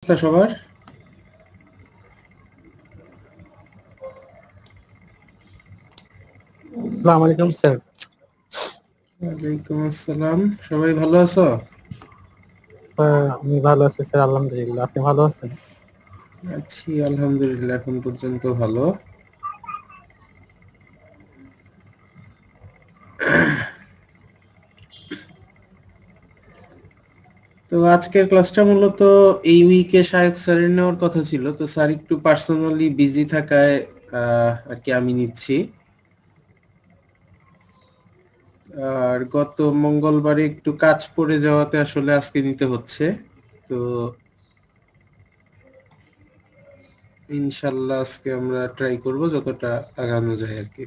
সবার আসসালামু আলাইকুম স্যার। ওয়ালাইকুম আসসালাম। সবাই ভালো আছো? স্যার আমি ভালো আছি স্যার, আলহামদুলিল্লাহ। আপনি ভালো আছেন? আছি আলহামদুলিল্লাহ, এখন পর্যন্ত ভালো। তো আজকের ক্লাসটা মূলত এই উইকে শায়ক স্যারের নেওয়ার কথা ছিল, তো স্যার একটু পার্সোনালি বিজি থাকায় আর কি আমি নিচ্ছি। আর গত মঙ্গলবারে একটু কাজ পড়ে যাওয়াতে আসলে আজকে নিতে হচ্ছে। তো ইনশাল্লাহ আজকে আমরা ট্রাই করব যতটা আগানো যায় আর কি।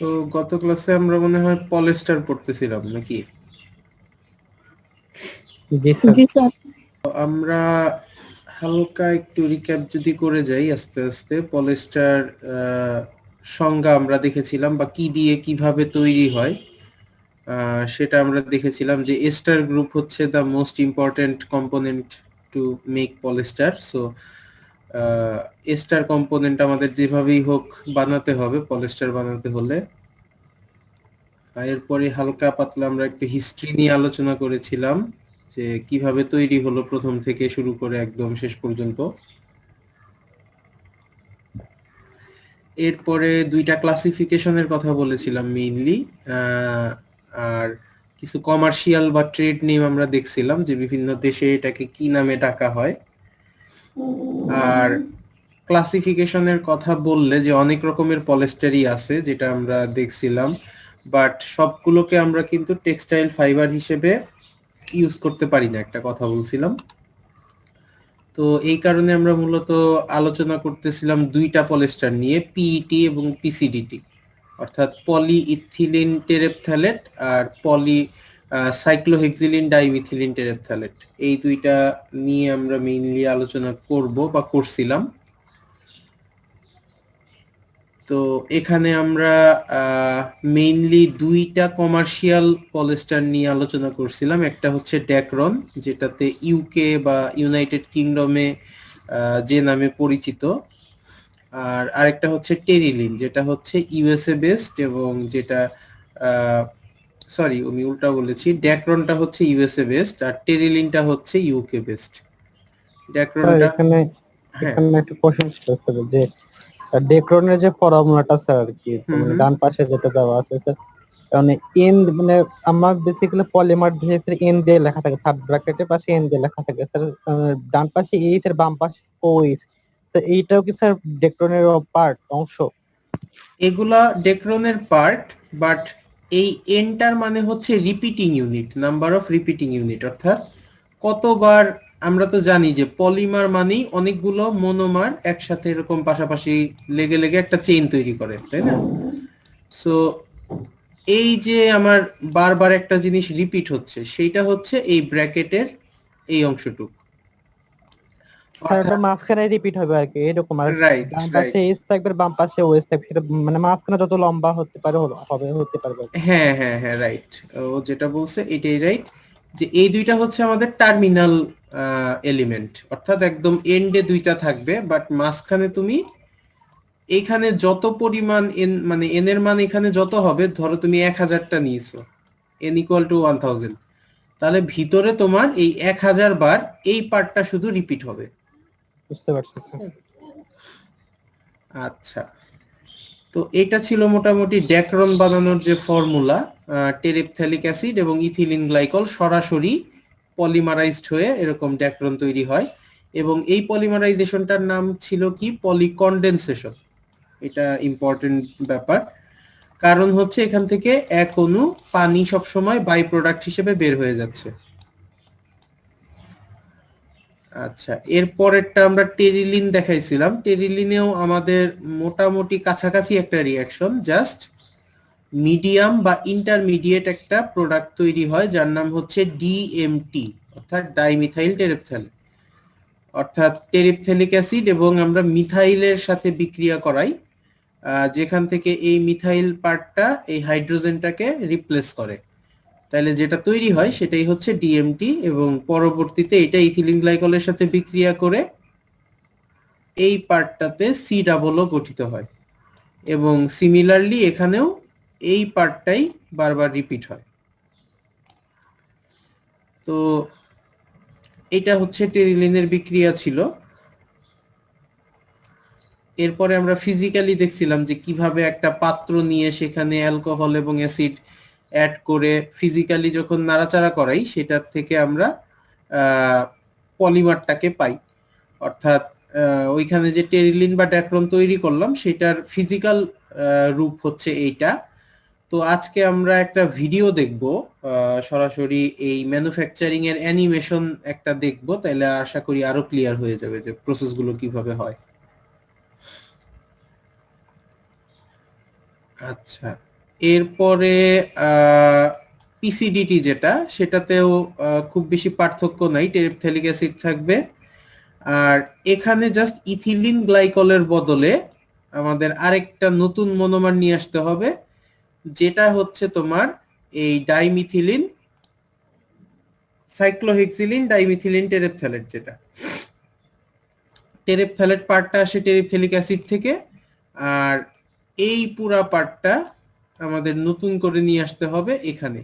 তো গত ক্লাসে আমরা মনে হয় পলিস্টার পড়তেছিলাম নাকি? জি স্যার। আমরা হালকা একটু রিক্যাপ যদি করে যাই আস্তে আস্তে, পলিস্টার সংজ্ঞা আমরা দেখেছিলাম বা কি দিয়ে কিভাবে তৈরি হয় সেটা আমরা দেখেছিলাম যে এস্টার গ্রুপ হচ্ছে the most important component to make polyester. So ester component আমাদের যেভাবেই হোক বানাতে হবে পলিস্টার বানাতে হলে। এরপরে হালকা পাতলা আমরা একটু হিস্ট্রি নিয়ে আলোচনা করেছিলাম যে কিভাবে তৈরি হলো প্রথম থেকে শুরু করে একদম শেষ পর্যন্ত। এরপরে দুইটা ক্লাসিফিকেশনের কথা বলেছিলাম মেইনলি, আর কিছু কমার্শিয়াল বা ট্রেড নেম আমরা দেখছিলাম যে বিভিন্ন দেশে এটাকে কি নামে ডাকা হয়। আর ক্লাসিফিকেশনের কথা বললে যে অনেক রকমের পলিস্টারই আছে যেটা আমরা দেখছিলাম, বাট সবগুলোকে আমরা কিন্তু টেক্সটাইল ফাইবার হিসেবে ইউজ করতে পারি না, একটা কথা বলছিলাম। তো এই কারণে আমরা মূলত আলোচনা করতেছিলাম দুইটা পলিস্টার নিয়ে, পিইটি এবং পিসিডিটি, অর্থাৎ পলি ইথিলিন টেরেপথ্যালেট আর পলি সাইক্লোহেক্সিলিন ডাইমিথিলিন টেরেপথ্যালেট, এই দুইটা নিয়ে আমরা মেইনলি আলোচনা করব বা করছিলাম। তো এখানে আমরা মেইনলি দুইটা কমার্শিয়াল পলিস্টার নিয়ে আলোচনা করছিলাম। একটা হচ্ছে ড্যাক্রন, যেটাতে ইউকে বা ইউনাইটেড কিংডমে যে নামে পরিচিত, আর আরেকটা হচ্ছে টেরিলিন, যেটা হচ্ছে ইউএসএ বেসড এবং যেটা সরি আমি উল্টা বলেছি, ড্যাক্রনটা হচ্ছে ইউএসএ বেসড আর টেরিলিনটা হচ্ছে ইউকে বেসড। স্যার ড্যাক্রনটা এখানে হ্যাঁ। এখানে একটা কোশ্চেন ছিল স্যার, যে ডেক্রনের যে ফর্মুলাটা স্যার আর কি, তো হুম মানে হুম। ডান পাশে যেটা দেওয়া আছে স্যার, মানে এন, মানে আমার বেসিক্যালি পলিমার ভেসের এন দিয়ে লেখা থাকে, থার্ড ব্র্যাকেটের পাশে এন দিয়ে লেখা থাকে স্যার। ডান পাশে এইচ এর বাম পাশে ও এইচ, তো এইটাও কি স্যার ডেক্রনের পার্ট অংশ? এগুলা ডেক্রনের পার্ট, বাট এই এনটার মানে হচ্ছে repeating unit, number of repeating unit, অর্থাৎ কতবার। আমরা তো জানি যে পলিমার মানেই অনেকগুলো মনোমার একসাথে এরকম পাশাপাশি লেগে লেগে একটা চেইন তৈরি করে, তাই না? সো এই যে আমার বারবার একটা জিনিস রিপিট হচ্ছে, সেইটা হচ্ছে এই ব্র্যাকেটের এই অংশটুক, স্যার ওটা অর্থাৎ মাঝখানে রিপিট হবে আর কি, এরকম। আর রাইট ডান পাশে রাইট। এস থাকবে, বাম পাশে ওএস থাকবে, সেটা মানে মাঝখানে যত লম্বা হতে পারে হতে পারবে আর কি। হ্যাঁ হ্যাঁ হ্যাঁ রাইট, ও যেটা বলছে এটাই রাইট, যে এই দুইটা হচ্ছে আমাদের টার্মিনাল এলিমেন্ট, অর্থাৎ একদম এন্ডে দুইটা থাকবে, বাট মাঝখানে তুমি এখানে যত পরিমাণ এন, মানে এন এর মান এখানে যত হবে, ধরো তুমি 1000টা নিয়েছো, এন ইকুয়াল টু 1000, তাহলে ভিতরে তোমার এই 1000 বার এই পার্টটা শুধু রিপিট হবে। বুঝতে পারছি স্যার। আচ্ছা, তো এটা ছিল মোটামুটি ড্যাক্রন বানানোর যে ফর্মুলা। টেরেপথ্যালিক অ্যাসিড এবং ইথিলিন গ্লাইকল সরাসরি পলিমারাইজড হয়ে এরকম ড্যাক্রন তৈরি হয়, এবং এই পলিমারাইজেশনটার নাম ছিল কি, পলিকন্ডেনসেশন। এটা ইম্পর্টেন্ট ব্যাপার, কারণ হচ্ছে এখান থেকে এক অণু পানি সবসময় বাই প্রোডাক্ট হিসেবে বের হয়ে যাচ্ছে। আচ্ছা, এরপরেরটা আমরা টেরিলিন দেখাইছিলাম। টেরিলিনেও আমাদের মোটামুটি কাছাকাছি একটা রিয়াকশন, জাস্ট মিডিয়াম বা ইন্টারমিডিয়েট একটা প্রোডাক্ট তৈরি হয় যার নাম হচ্ছে ডিএমটি, অর্থাৎ ডাইমিথাইল টেরেপথ্যালেট। অর্থাৎ টেরিপথ্যালিক অ্যাসিড এবং আমরা মিথাইলের সাথে বিক্রিয়া করাই, যেখান থেকে এই মিথাইল পার্টটা এই হাইড্রোজেনটাকে রিপ্লেস করে। তাহলে যেটা তৈরি হয় সেটাই হচ্ছে ডিএমটি, এবং পরবর্তীতে এটা ইথিলিন গ্লাইকলের সাথে বিক্রিয়া করে এই পার্টটাতে সি ডাবলও গঠিত হয়, এবং সিমিলারলি এখানেও এই পার্টটাই বারবার রিপিট হয়। তো এটা হচ্ছে টেরিলিনের বিক্রিয়া ছিল। এরপরে আমরা ফিজিক্যালি দেখছিলাম যে কিভাবে একটা পাত্র নিয়ে সেখানে অ্যালকোহল এবং অ্যাসিড অ্যাড করে ফিজিক্যালি যখন নাড়াচাড়া করাই সেটার থেকে আমরা পলিমারটাকে পাই। অর্থাৎ ওইখানে যে টেরিলিন বা ড্যাক্রন তৈরি করলাম সেটার ফিজিক্যাল রূপ হচ্ছে এইটা। তো আজকে আমরা একটা ভিডিও দেখব, সরাসরি এই ম্যানুফ্যাকচারিং এর অ্যানিমেশন একটা দেখব, তাহলে আশা করি আরো ক্লিয়ার হয়ে যাবে যে প্রসেসগুলো কিভাবে হয়। আচ্ছা, এরপরে পিসিডিটি যেটা, সেটাতেও খুব বেশি পার্থক্য নাই, টেরিপথ্যালিক অ্যাসিড থাকবে। আর এখানে জাস্ট ইথিলিন গ্লাইকলের বদলে আমাদের আরেকটা নতুন মনোমার নিয়ে আসতে হবে, যেটা হচ্ছে তোমার এই ডাইমিথিলিন সাইক্লোহেক্সিলিন ডাইমিথিলিন টেরেপথ্যালেট। যেটা টেরেপথ্যালেট পার্টটা আসে টেরিপথ্যালিক অ্যাসিড থেকে, আর এই পুরা পার্টটা আমাদের নতুন করে নিয়ে আসতে হবে এখানে।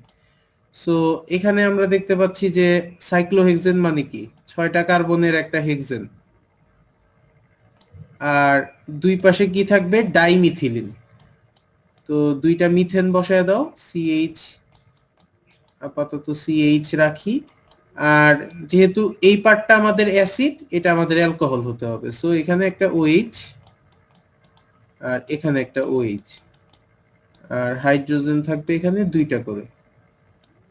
সো এখানে আমরা দেখতে পাচ্ছি যে সাইক্লোহেক্সেন মানে কি, 6টা কার্বনের একটা হেক্সেন, আর দুই পাশে কি থাকবে, ডাইমিথিলিন। তো দুইটা মিথেন বসায় দাও, সিএইচ, আপাতত সিএইচ রাখি। আর যেহেতু এই পার্টটা আমাদের অ্যাসিড, এটা আমাদের অ্যালকোহল হতে হবে, সো এখানে একটা ওএইচ আর এখানে একটা ওএইচ, আর হাইড্রোজেন থাকবে এখানে 2টা করে।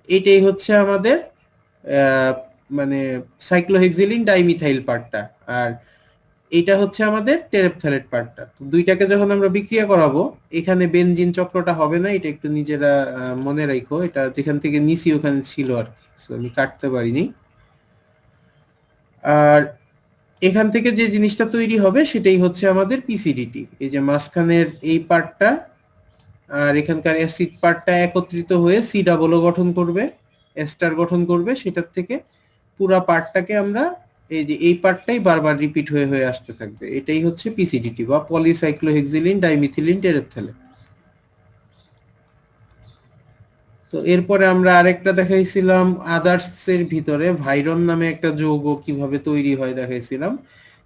এটাই হচ্ছে আমাদের মানে সাইক্লোহেক্সিলিন ডাইমিথাইল পার্টটা, আর এটা হচ্ছে আমাদের টেরেপথ্যালেট পার্টটা। তো দুইটাকে যখন আমরা বিক্রিয়া করাবো, এখানে বেনজিন চক্রটা হবে না, এটা একটু নিজেরা মনে রাখো, এটা যেখান থেকে নিছি ওখানে ছিল আর কি, সো আমি কাটতে পারিনি। আর এখান থেকে যে জিনিসটা তৈরি হবে সেটাই হচ্ছে আমাদের পিসিডিটি। এই যে মাঝখানের এই পার্টটা আর এখানকার অ্যাসিড পার্টটা একত্রিত হয়ে সি ডাবলও গঠন করবে, এস্টার গঠন করবে, সেটার থেকে পুরা পার্টটাকে আমরা এই যে এই পার্টটাই বারবার রিপিট হয়ে হয়ে আসতে থাকবে, এটাই হচ্ছে পিসিডিটি বা পলিসাইক্লোহেক্সিলিন ডাইমিথিলিন টেরেপথ্যালেট। তো এরপরে আমরা আরেকটা দেখাইছিলাম আদার্স এর ভিতরে ভাইরন নামে একটা যৌগ কিভাবে তৈরি হয় দেখাইছিলাম।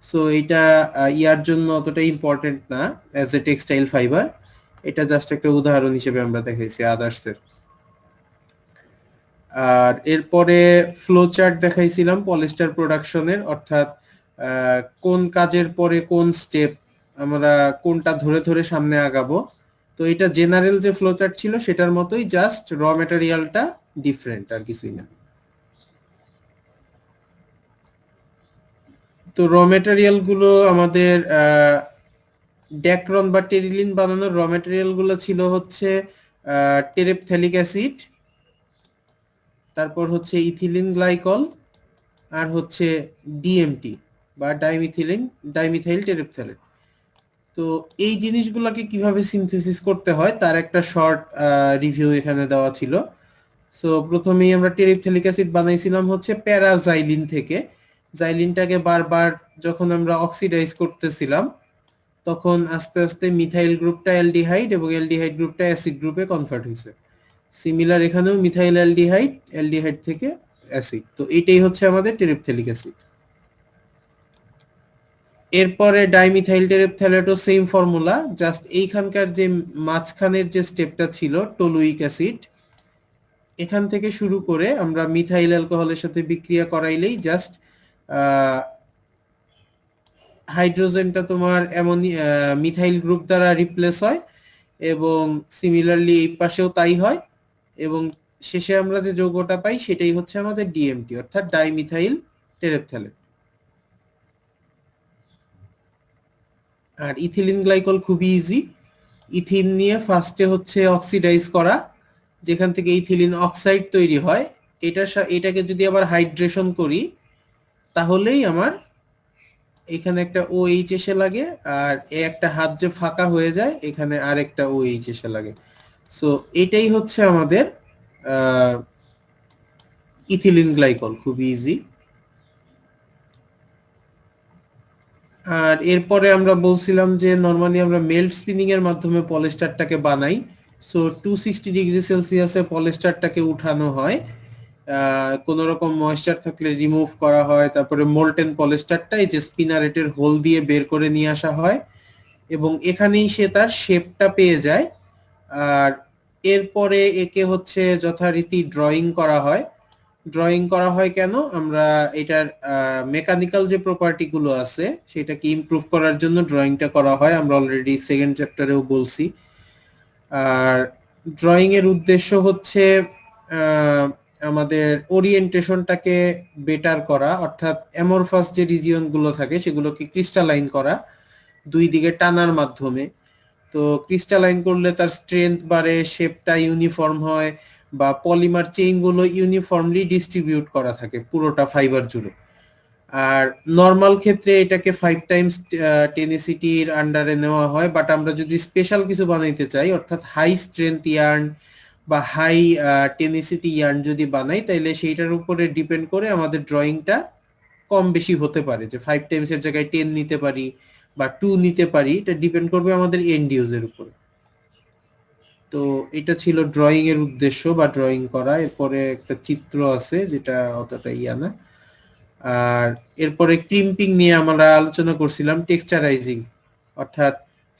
সো এটা ইয়ার জন্য অতটা ইম্পর্টেন্ট না অ্যাজ এ টেক্সটাইল ফাইবার, এটা জাস্ট একটা উদাহরণ হিসেবে আমরা দেখাইছি আদার্স এর। আর এরপরে ফ্লো চার্ট দেখাইছিলাম পলিস্টার প্রোডাকশনের, অর্থাৎ কোন কাজের পরে কোন স্টেপ আমরা কোনটা ধরে ধরে সামনে আগাবো। তো এটা জেনারেল যে ফ্লো চার্ট ছিল সেটার মতোই, জাস্ট র ম্যাটেরিয়ালটা ডিফারেন্ট, আর কিছুই না। তো র ম্যাটেরিয়াল গুলো আমাদের ড্যাক্রন বা টেরিলিন বানানোর র ম্যাটেরিয়াল গুলো ছিল হচ্ছে টেরেপথ্যালিক অ্যাসিড, তারপর হচ্ছে ইথিলিন গ্লাইকল, আর হচ্ছে ডিএমটি বা ডাইমিথাইল টেরেপথ্যালেট। তো এই জিনিসগুলোকে কিভাবে সিনথেসিস করতে হয় তার একটা শর্ট রিভিউ এখানে দেওয়া ছিল। সো প্রথমেই আমরা টেরিপথ্যালিক অ্যাসিড বানাইছিলাম হচ্ছে প্যারাজাইলিন থেকে। জাইলিনটাকে বারবার যখন আমরা অক্সিডাইজ করতেছিলাম, তখন আস্তে আস্তে মিথাইল গ্রুপটা অ্যালডিহাইড এবং অ্যালডিহাইড গ্রুপটা অ্যাসিড গ্রুপে কনভার্ট হয়েছে। সিমিলার এখানেও মিথাইল অ্যালডিহাইড, অ্যালডিহাইড থেকে অ্যাসিড। তো এটাই হচ্ছে আমাদের টেরিপথ্যালিক অ্যাসিড। এরপরে ডাইমিথাইল টেরেপথ্যালেটও সেম ফর্মুলা, জাস্ট এইখানকার যে মাঝখানের যে স্টেপটা ছিল টলুইক অ্যাসিড, এখান থেকে শুরু করে আমরা মিথাইল অ্যালকোহলের সাথে বিক্রিয়া করাইলেই জাস্ট হাইড্রোজেনটা তোমার মিথাইল গ্রুপ দ্বারা রিপ্লেস হয়, এবং সিমিলারলি এই পাশেও তাই হয়, এবং শেষে আমরা যে যৌগটা পাই সেটাই হচ্ছে আমাদের ডিএমটি, অর্থাৎ ডাইমিথাইল টেরেপথ্যালেট। আর ইথিলিন গ্লাইকল খুবই ইজি, ইথিন নিয়ে ফার্স্টে হচ্ছে অক্সিডাইজ করা, যেখান থেকে ইথিলিন অক্সাইড তৈরি হয়। এটাকে যদি আবার হাইড্রেশন করি তাহলেই আমার এখানে একটা OH এসে লাগে, আর একটা হাত যে ফাঁকা হয়ে যায় এখানে আরেকটা OH এসে লাগে। সো এটাই হচ্ছে আমাদের ইথিলিন গ্লাইকল, খুব ইজি। আর এরপরে আমরা বলছিলাম যে নরমালি আমরা মেল্ট স্পিনিং এর মাধ্যমে পলিস্টারটাকে বানাই। সো 260°C পলিস্টারটাকে উঠানো হয়, কোন রকম ময়েশ্চার থাকলে রিমুভ করা হয়, তারপরে মোল্টেন পলিস্টারটা এই যে স্পিনারেটের হোল দিয়ে বের করে নিয়ে আসা হয়, এবং এখানেই সে তার শেপটা পেয়ে যায়। আর এরপরে একে হচ্ছে যথারীতি ড্রয়িং করা হয়। ড্রয়িং করা হয় কেন? আমরা এটার মেকানিক্যাল যে প্রপার্টি গুলো আছে সেটাকে ইমপ্রুভ করার জন্য ড্রয়িংটা করা হয়, আমরা অলরেডি সেকেন্ড চ্যাপ্টারেও বলছি। আর ড্রয়িং এর উদ্দেশ্য হচ্ছে আমাদের ওরিয়েন্টেশনটাকে বেটার করা, অর্থাৎ অ্যামরফাস যে রিজিয়ন গুলো থাকে সেগুলোকে ক্রিস্টালাইন করা দুই দিকে টানার মাধ্যমে। তো ক্রিস্টালাইন করলে তার স্ট্রেংথ বাড়ে, শেপটা ইউনিফর্ম হয়, বা পলিমার চেইন গুলো ইউনিফর্মলি ডিস্ট্রিবিউট করা থাকে পুরোটা ফাইবার জুড়ে। আর নরমাল ক্ষেত্রে এটাকে 5 টাইমস টেনিসিটির আন্ডারে নেওয়া হয়, বাট আমরা যদি স্পেশাল কিছু বানাইতে চাই, অর্থাৎ হাই স্ট্রেংথ ইয়ার্ন বা হাই টেনিসিটি ইয়ার্ন যদি বানাই, তাইলে সেইটার উপরে ডিপেন্ড করে আমাদের ড্রয়িংটা কম বেশি হতে পারে, যে 5 টাইমস এর জায়গায় 10 নিতে পারি বা 2 নিতে পারি, এটা ডিপেন্ড করবে আমাদের এন্ড ইউজের উপর। তো এটা ছিল ড্রয়িং এর উদ্দেশ্য বা ড্রয়িং করা। এরপরে একটা চিত্র আছে যেটা অতটা ইয়া না। আর এরপরে ক্রিম্পিং নিয়ে আমরা আলোচনা করছিলাম, টেক্সচারাইজিং, অর্থাৎ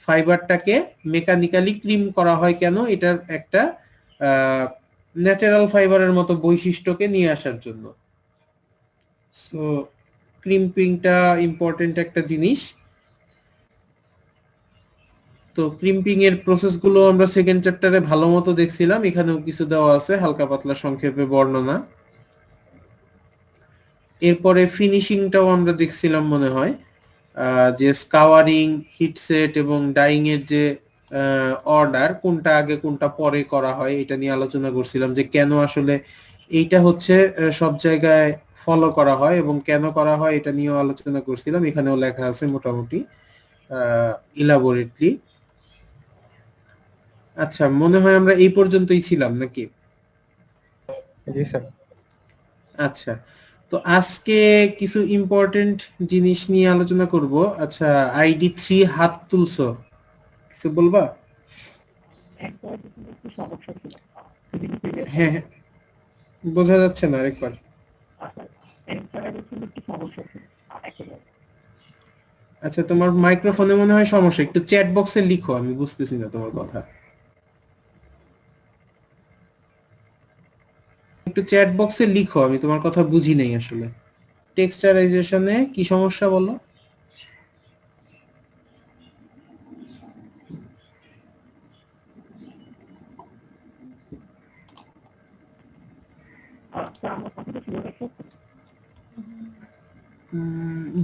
ফাইবারটাকে মেকানিক্যালি ক্রিম করা হয় কেন, এটার একটা ন্যাচারাল ফাইবারের মতো বৈশিষ্ট্যকে নিয়ে আসার জন্য। সো ক্রিম্পিংটা ইম্পর্টেন্ট একটা জিনিস। তো ক্রিম্পিং এর প্রসেস গুলো আমরা সেকেন্ড চ্যাপ্টারে ভালো মতো দেখছিলাম, এখানেও কিছু দেওয়া আছে হালকা পাতলা সংক্ষেপে বর্ণনা। এরপরে ফিনিশিংটাও আমরা দেখছিলাম মনে হয়, যে স্কাওয়ারিং, হিটসেট এবং ডাইং এর যে অর্ডার, কোনটা আগে কোনটা পরে করা হয় এটা নিয়ে আলোচনা করছিলাম, যে কেন আসলে এইটা হচ্ছে সব জায়গায় ফলো করা হয় এবং কেন করা হয় এটা নিয়েও আলোচনা করছিলাম। এখানেও লেখা আছে মোটামুটি ইলাবোরেটলি। আচ্ছা, মনে হয় আমরা এই পর্যন্তই ছিলাম নাকি? জি স্যার। আচ্ছা, তো আজকে কিছু ইম্পর্টেন্ট জিনিস নিয়ে আলোচনা করব। আচ্ছা, ID3 হাত তুলছো, কিছু বলবা? হ্যাঁ হ্যাঁ, বোঝা যাচ্ছে না, আরেকবার। আচ্ছা, তোমার মাইক্রোফোনে মনে হয় সমস্যা, একটু চ্যাট বক্সে লিখো, আমি বুঝতেছি না তোমার কথা। একটু চ্যাট বক্সে লিখো, আমি তোমার কথা বুঝি নাই আসলে। টেক্সচারাইজেশনে কি সমস্যা বলো?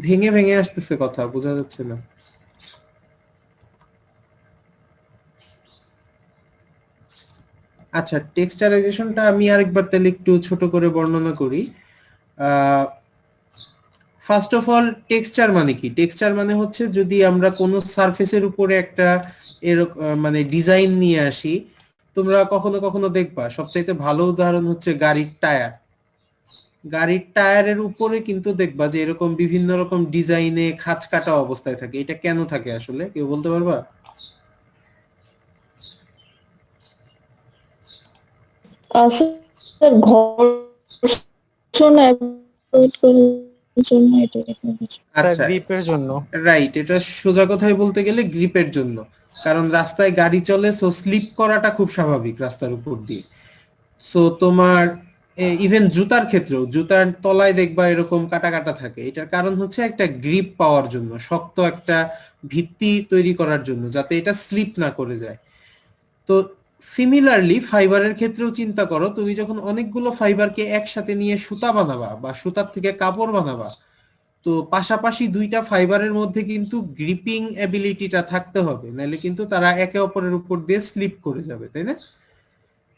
ভেঙে ভেঙে আসতেছে কথা, বোঝা যাচ্ছে না। আচ্ছা, টেক্সচারাইজেশনটা আমি আরেকবার তাহলে একটু ছোট করে বর্ণনা করি। ফার্স্ট অফ অল, টেক্সচার মানে কি? টেক্সচার মানে হচ্ছে যদি আমরা কোনো সারফেসের উপরে একটা এরকম মানে ডিজাইন নিয়ে আসি, তোমরা কখনো কখনো দেখবা, সবচাইতে ভালো উদাহরণ হচ্ছে গাড়ির টায়ার। গাড়ির টায়ারের উপরে কিন্তু দেখবা যে এরকম বিভিন্ন রকম ডিজাইনে খাঁজ কাটা অবস্থায় থাকে। এটা কেন থাকে আসলে, কেউ বলতে পারবা? স্যার ঘর্ষণ অ্যাভয়েড করার জন্য এটা এখানে কিছু। আচ্ছা, গ্রিপের জন্য। রাইট, এটা সোজা কথায় বলতে গেলে গ্রিপের জন্য। কারণ রাস্তায় গাড়ি চলে, সো স্লিপ করাটা খুব স্বাভাবিক রাস্তার উপর দিয়ে। সো তোমার ইভেন জুতার ক্ষেত্রেও, জুতার তলায় দেখবা এরকম কাটা কাটা থাকে। এটার কারণ হচ্ছে একটা গ্রিপ পাওয়ার জন্য, শক্ত একটা ভিত্তি তৈরি করার জন্য, যাতে এটা স্লিপ না করে যায়। তো সিমিলারলি ফাইবারের ক্ষেত্রেও চিন্তা করো, তুমি যখন অনেকগুলো ফাইবারকে একসাথে নিয়ে সুতা বানাবা বা সুতার থেকে কাপড় বানাবা, তো পাশাপাশি দুইটা ফাইবারের মধ্যে কিন্তু গ্রিপিং এবিলিটিটা থাকতে হবে, নাহলে কিন্তু তারা একে অপরের উপর দিয়ে স্লিপ করে যাবে, তাই না?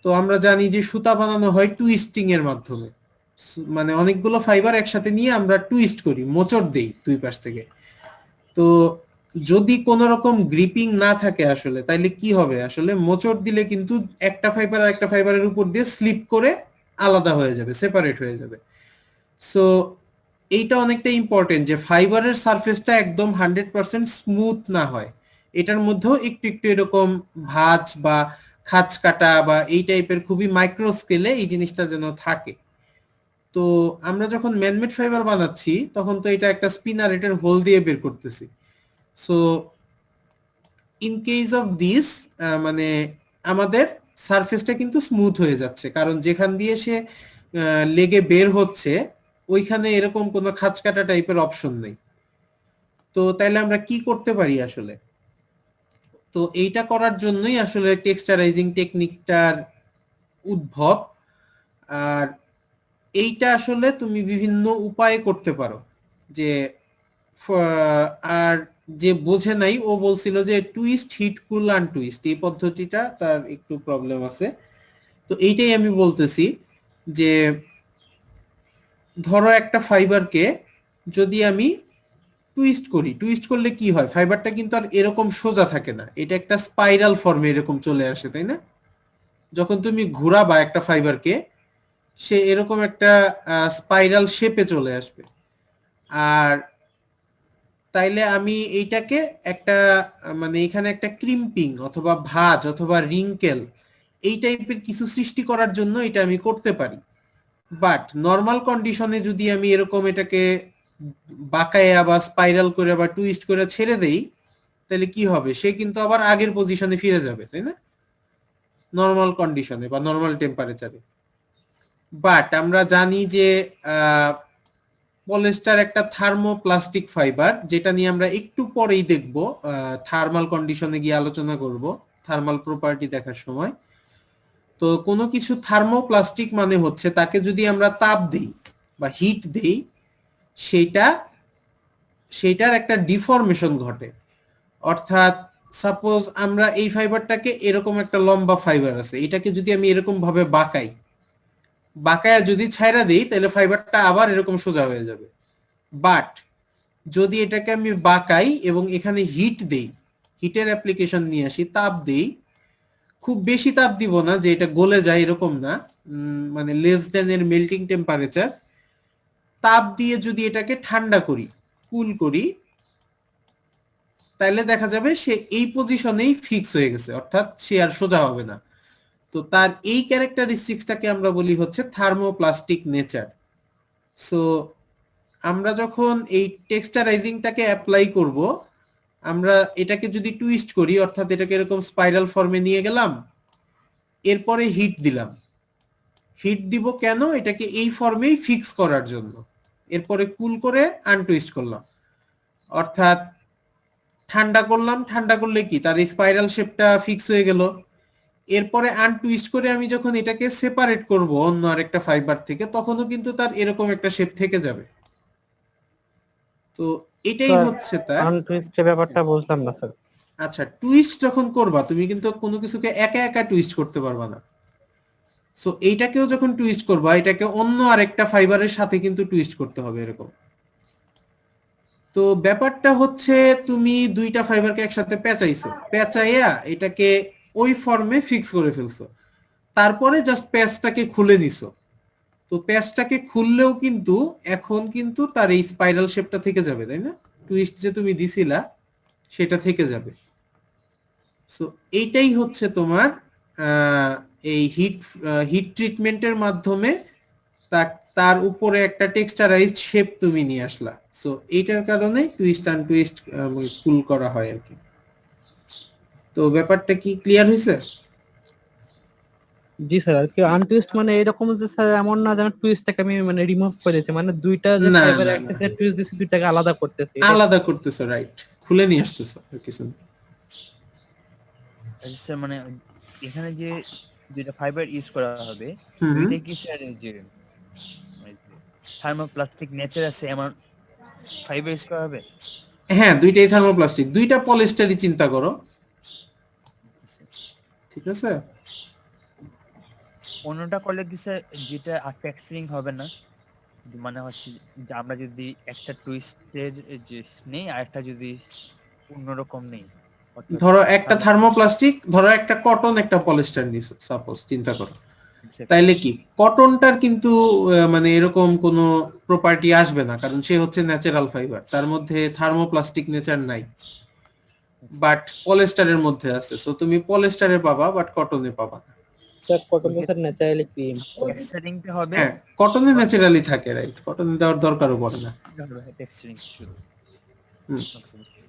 তো আমরা জানি যে সুতা বানানো হয় টুইস্টিং এর মাধ্যমে, মানে অনেকগুলো ফাইবার একসাথে নিয়ে আমরা টুইস্ট করি, মোচড় দেই দুই পাশ থেকে। তো যদি কোন রকম গ্রিপিং না থাকে আসলে, তাইলে কি হবে, আসলে মোচড় দিলে কিন্তু একটা ফাইবার আর একটা ফাইবারের উপর দিয়ে স্লিপ করে আলাদা হয়ে যাবে, সেপারেট হয়ে যাবে। সো এইটা অনেকটা ইম্পর্টেন্ট যে ফাইবারের সারফেসটা একদম 100% স্মুথ না হয়, এটার মধ্যেও একটু একটু এরকম ভাঁজ বা খাঁজ কাটা বা এই টাইপের খুবই মাইক্রো স্কেলে এই জিনিসটা যেন থাকে। তো আমরা যখন ম্যানমেড ফাইবার বানাচ্ছি তখন তো এটা একটা স্পিনারেটের হোল দিয়ে বের করতেছি। So in case of this, মানে আমাদের সারফেসটা কিন্তু স্মুথ হয়ে যাচ্ছে, কারণ যেখান দিয়ে সে লেগে বের হচ্ছে ওইখানে এরকম কোনো খাঁজ কাটা টাইপের অপশন নেই। তো তাইলে আমরা কি করতে পারি আসলে? তো এইটা করার জন্যই আসলে টেক্সচারাইজিং টেকনিকটার উদ্ভব। আর এইটা আসলে তুমি বিভিন্ন উপায়ে করতে পারো। যে আর যে বোঝে নাই ও বলছিল যে টুইস্ট, হিট, কুল, আনটুইস্ট, এই পদ্ধতিটা তার একটু প্রবলেম আছে। তো এইটাই আমি বলতেছি যে ধরো একটা ফাইবারকে যদি আমি টুইস্ট করি, টুইস্ট করলে কি হয়, ফাইবারটা কিন্তু আর এরকম সোজা থাকে না, এটা একটা স্পাইরাল ফর্মে এরকম চলে আসে, তাই না? যখন তুমি ঘোরাবা একটা ফাইবারকে, সে এরকম একটা স্পাইরাল শেপে চলে আসবে। আর তাইলে আমি এইটাকে একটা মানে এখানে একটা ক্রিম্পিং অথবা ভাঁজ অথবা রিঙ্কেল এই টাইপের কিছু সৃষ্টি করার জন্য এটা আমি করতে পারি। বাট নর্মাল কন্ডিশনে যদি আমি এরকম এটাকে বাঁকায়া বা স্পাইরাল করে বা টুইস্ট করে ছেড়ে দেই, তাহলে কি হবে, সে কিন্তু আবার আগের পজিশনে ফিরে যাবে, তাই না, নর্মাল কন্ডিশনে বা নর্মাল টেম্পারেচারে। বাট আমরা জানি যে পলিস্টার একটা থার্মোপ্লাস্টিক ফাইবার, যেটা নিয়ে আমরা একটু পরেই দেখব, থার্মাল কন্ডিশনে গিয়ে আলোচনা করব থার্মাল প্রপার্টি দেখার সময়। তো কোনো কিছু থার্মোপ্লাস্টিক মানে হচ্ছে তাকে যদি আমরা তাপ দেই বা হিট দেই, সেটা সেটার একটা ডিফর্মেশন ঘটে। অর্থাৎ সাপোজ আমরা এই ফাইবারটাকে এরকম একটা লম্বা ফাইবার আছে, এটাকে যদি আমি এরকম ভাবে বাঁকায়া যদি ছাইরা দিই, তাহলে ফাইবারটা আবার এরকম সোজা হয়ে যাবে। বাট যদি এটাকে আমি বাঁকাই এবং এখানে হিট দেই, হিটের অ্যাপ্লিকেশন নিয়ে আসি, তাপ দেই, খুব বেশি তাপ দিব না যে এটা গলে যায় এরকম না, মানে লেস দেন এর মেল্টিং টেম্পারেচার, তাপ দিয়ে যদি এটাকে ঠান্ডা করি, কুল করি, তাহলে দেখা যাবে সে এই পজিশনেই ফিক্স হয়ে গেছে, অর্থাৎ সে আর সোজা হবে না। তো তার এই ক্যারেক্টারিস্টিক্সটাকে আমরা বলি হচ্ছে থার্মোপ্লাস্টিক নেচার। সো আমরা যখন এই টেক্সচারাইজিংটাকে অ্যাপ্লাই করব, আমরা এটাকে যদি টুইস্ট করি, অর্থাৎ এটাকে এরকম স্পাইরাল ফর্মে নিয়ে গেলাম, এরপরে হিট দিলাম, হিট দিব কেন, এটাকে এই ফর্মেই ফিক্স করার জন্য। এরপরে কুল করে আনটুইস্ট করলাম, অর্থাৎ ঠান্ডা করলাম, ঠান্ডা করলে কি তার এই স্পাইরাল শেপটা ফিক্স হয়ে গেল। এরপরে আনটুইস্ট করে আমি যখন এটাকে সেপারেট করব অন্য আরেকটা ফাইবার থেকে, তখনও কিন্তু তার এরকম একটা শেপ থেকে যাবে। তো এটাই হচ্ছে তার আনটুইস্টের ব্যাপারটা বুঝলাম না স্যার। আচ্ছা, টুইস্ট যখন করবা তুমি কিন্তু কোনো কিছুকে একা একা টুইস্ট করতে পারবা না। সো এইটাকেও যখন টুইস্ট করবা, এটাকে অন্য আরেকটা ফাইবারের সাথে কিন্তু টুইস্ট করতে হবে এরকম। তো ব্যাপারটা হচ্ছে তুমি দুইটা ফাইবারকে একসাথে পেঁচাইছো, পেঁচাইয়া এটাকে ওই ফর্মে ফিক্স করে ফেলছো, তারপরে জাস্ট প্যাচটাকে খুলে নিছো। তো প্যাচটাকে খুললেও কিন্তু এখন কিন্তু তার এই স্পাইরাল শেপটা থেকে যাবে, তাই না? টুইস্ট যে তুমি দিছিলা সেটা থেকে যাবে। সো এইটাই হচ্ছে তোমার এই হিট ট্রিটমেন্টের মাধ্যমে তার উপরে একটা টেক্সচারাইজড শেপ তুমি নিয়ে আসলা। সো এইটার কারণে টুইস্ট আনটুইস্ট কুল করা হয় আর কি। তো ব্যাপারটা কি ক্লিয়ার হয়েছে? জি স্যার। আর কি আনটুইস্ট মানে এরকম যে স্যার এমন না যে আমি টুইস্টটাকে আমি মানে রিমুভ করে দিয়েছি, মানে দুইটা যে না ফাইবার না না, একসাথে টুইস্ট দিয়েছি, দুইটাকে আলাদা করতেছি, এটাই? আলাদা করতেছো, রাইট, খুলে নিয়ে আসতেছো কিছু না। আচ্ছা স্যার, মানে এখানে যে দুইটা ফাইবার ইউজ করা হবে, হুম হুম। দুইটাই কি স্যার যে থার্মোপ্লাস্টিক নেচার আছে এমন ফাইবার ইউজ করা হবে? হ্যাঁ, দুইটাই থার্মোপ্লাস্টিক, দুইটা পলিস্টারই চিন্তা করো, ঠিক আছে? অন্যটা করলে কি স্যার যেটা ট্যাক্সিং হবে না? মানে হচ্ছে যে আমরা যদি একটা টুইস্টের যে নেই আর একটা যদি অন্যরকম নেই, অর্থাৎ ধরো একটা থার্মো থার্মোপ্লাস্টিক, ধরো একটা কটন, একটা পলিস্টার নিছো সাপোজ, চিন্তা করো, এক্স্যাক্টলি। তাইলে কি কটনটার কিন্তু মানে এরকম কোনো প্রপার্টি আসবে না, কারণ সে হচ্ছে ন্যাচারাল ফাইবার, তার মধ্যে থার্মোপ্লাস্টিক নেচার নাই। বাট পলিস্টারের মধ্যে আছে, সো তুমি পলিস্টারে পাবা বাট কটনে পাবা না। স্যার কটনে স্যার ন্যাচারালি ক্রিম। টেক্সচারিংটা হবে হ্যাঁ, কটনে ন্যাচারালি থাকে, রাইট, কটনে দেওয়ার দরকারও পড়ে না। টেক্সচারিং শুরু। হুম। Okay, বুঝতে পেরেছি।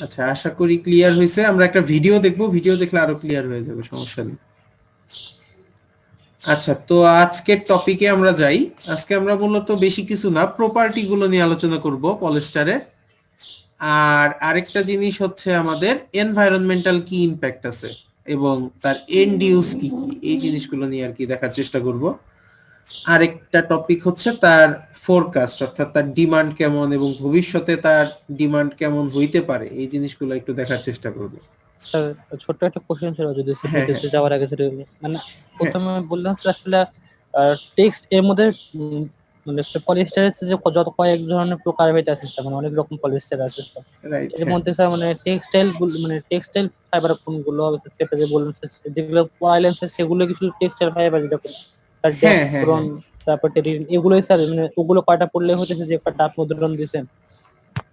আচ্ছা, আশা করি ক্লিয়ার হয়েছে। আমরা একটা ভিডিও দেখবো, ভিডিও দেখলে আরো ক্লিয়ার হয়ে যাবে, সমস্যা নেই। আচ্ছা, তো আজকের টপিকে আমরা যাই। আজকে আমরা মূলত বেশি কিছু না, প্রপার্টি গুলো নিয়ে আলোচনা করব পলিস্টারের। আর আরেকটা জিনিস হচ্ছে আমাদের এনভায়রনমেন্টাল কি ইম্প্যাক্ট আছে এবং তার এন্ড ইউজ কি কি, এই জিনিসগুলো নিয়ে আর কি দেখার চেষ্টা করব। আরেকটা টপিক হচ্ছে তার ফোরকাস্ট, অর্থাৎ তার ডিমান্ড কেমন এবং ভবিষ্যতে তার ডিমান্ড কেমন হইতে পারে, এই জিনিসগুলো একটু দেখার চেষ্টা করব। স্যার ছোট্ট একটা কোশ্চেন ছিল, যদি হ্যাঁ, ডিটেলসে যাওয়ার আগে সেটা মানে হ্যাঁ, প্রথমে বললাম স্যার আসলে টেক্সট এর মধ্যে মানে পলিস্টারের যে যত কয়েক ধরনের প্রকারভেদ আছে স্যার, মানে অনেক রকম পলিস্টার আছে স্যার। রাইট, এর হ্যাঁ, মধ্যে স্যার মানে টেক্সটাইল ফাইবার কোনগুলো, সেটা যে বললেন স্যার, যেগুলো আইল্যান্ড স্যার সেগুলো কিছু টেক্সটাইল ফাইবার, যেটা স্যার হ্যাঁ, হ্যাঁ, ড্যাক্রন, হ্যাঁ, তারপর টেরিন, এগুলোই স্যার মানে ওগুলো কয়টা পড়লে হতেছে যে একটা আপনি উদাহরণ দিয়েছেন।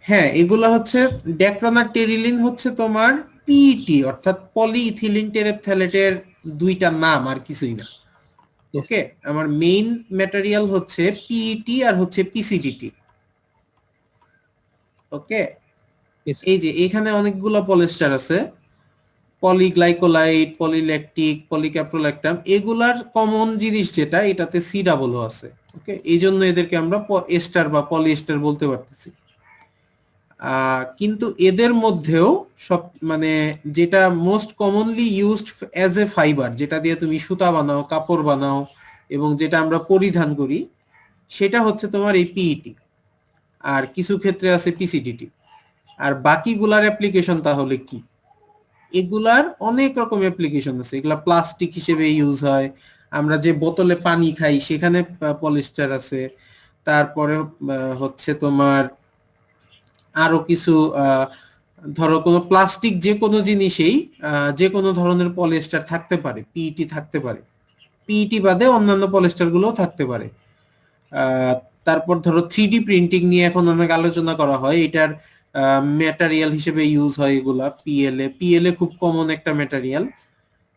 হ্যাঁ, এগুলা হচ্ছে ড্যাক্রন আর টেরিলিন হচ্ছে তোমার পিইটি, অর্থাৎ পলিইথিলিন টেরেপথ্যালেটের দুইটা নাম, আর কিছুই না। Yes, ওকে, আমার মেইন ম্যাটেরিয়াল হচ্ছে পিইটি আর হচ্ছে পিসিডিটি। ওকে, yes, এই যে এখানে অনেকগুলো পলিস্টার আছে, পলিগ্লাইকোলাইড, পলিল্যাকটিক, পলিক্যাপ্রোল্যাক্টাম, এগুলার কমন জিনিস যেটা, এটাতে সি ডাবলও আছে। ওকে, এই জন্য এদেরকে আমরা এস্টার বা পলিএস্টার বলতে পারতেছি। কিন্তু এদের মধ্যেও সব মানে যেটা most commonly used as a fibre, যেটা দিয়ে তুমি সুতা বানাও, কাপড় বানাও এবং যেটা আমরা পরিধান করি, সেটা হচ্ছে তোমার এই পিইটি, আর কিছু ক্ষেত্রে আছে পিসিডিটি। আর বাকিগুলার অ্যাপ্লিকেশন তাহলে কি? এগুলার অনেক রকম অ্যাপ্লিকেশন আছে, এগুলা প্লাস্টিক হিসেবে ইউজ হয়, আমরা যে বোতলে পানি খাই সেখানে পলিস্টার আছে, তারপরে হচ্ছে তোমার আরো কিছু ধরো কোনো প্লাস্টিক যে কোনো জিনিসেই যে কোনো ধরনের পলিস্টার থাকতে পারে, পিইটি থাকতে পারে, পিইটি বাদে অন্যান্য পলিস্টার গুলোও থাকতে পারে। আহ, তারপর ধরো 3D প্রিন্টিং নিয়ে এখন অনেক আলোচনা করা হয়, এটার ম্যাটেরিয়াল হিসেবে ইউজ হয় এগুলা পিএলএ, পিএলএ খুব কমন একটা ম্যাটেরিয়াল।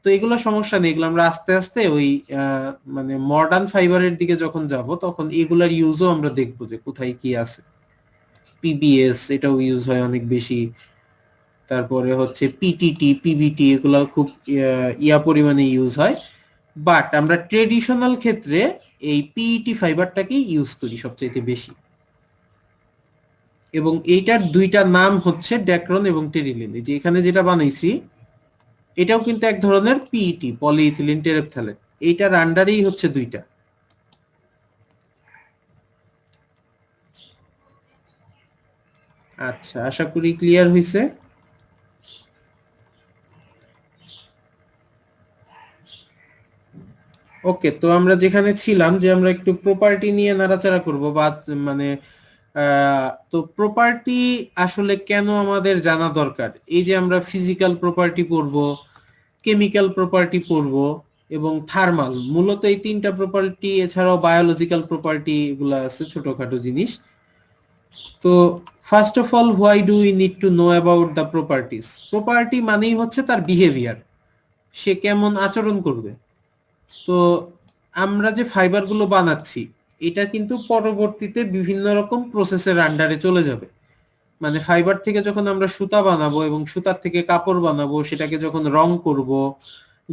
তো এগুলো সমস্যা নেই, এগুলো আমরা আস্তে আস্তে ওই মানে মডার্ন ফাইবারের দিকে যখন যাব তখন এগুলার ইউজও আমরা দেখবো যে কোথায় কি আছে। পিবিএস এটাও ইউজ হয় অনেক বেশি, তারপরে হচ্ছে পিটিটি, পিবিটি, এগুলো খুব ইয়া পরিমাণে ইউজ হয়। বাট আমরা ট্রেডিশনাল ক্ষেত্রে এই পিইটি ফাইবারটাকেই ইউজ করি সবচেয়ে বেশি, এবং এইটার দুইটা নাম হচ্ছে ড্যাক্রন এবং টেরিলিন। যে এখানে যেটা বানাইছি এটাও কিন্তু এক ধরনের পিইটি, পলিইথিলিন টেরেপথ্যালেট, এইটার আন্ডারেই হচ্ছে দুইটা। আচ্ছা, আশা করি ক্লিয়ার হয়েছে। ওকে, তো আমরা যেখানে ছিলাম যে আমরা একটু প্রপার্টি নিয়ে নাড়াচাড়া করব, বা মানে তো প্রপার্টি আসলে কেন আমাদের জানা দরকার? এই যে আমরা ফিজিক্যাল প্রপার্টি পড়বো, কেমিক্যাল প্রপার্টি পড়বো এবং থার্মাল, মূলত এই তিনটা প্রপার্টি, এছাড়াও বায়োলজিক্যাল প্রপার্টি, এগুলো আছে ছোটখাটো জিনিস। তো first of all, why do we need to know about the properties? Property মানেই হচ্ছে তার বিহেভিয়ার, সে কেমন আচরণ করবে। তো আমরা যে ফাইবারগুলো বানাচ্ছি এটা কিন্তু পরবর্তীতে বিভিন্ন রকম প্রসেসের আন্ডারে চলে যাবে। মানে ফাইবার থেকে যখন আমরা সুতা বানাবো এবং সুতার থেকে কাপড় বানাবো, সেটাকে যখন রং করব,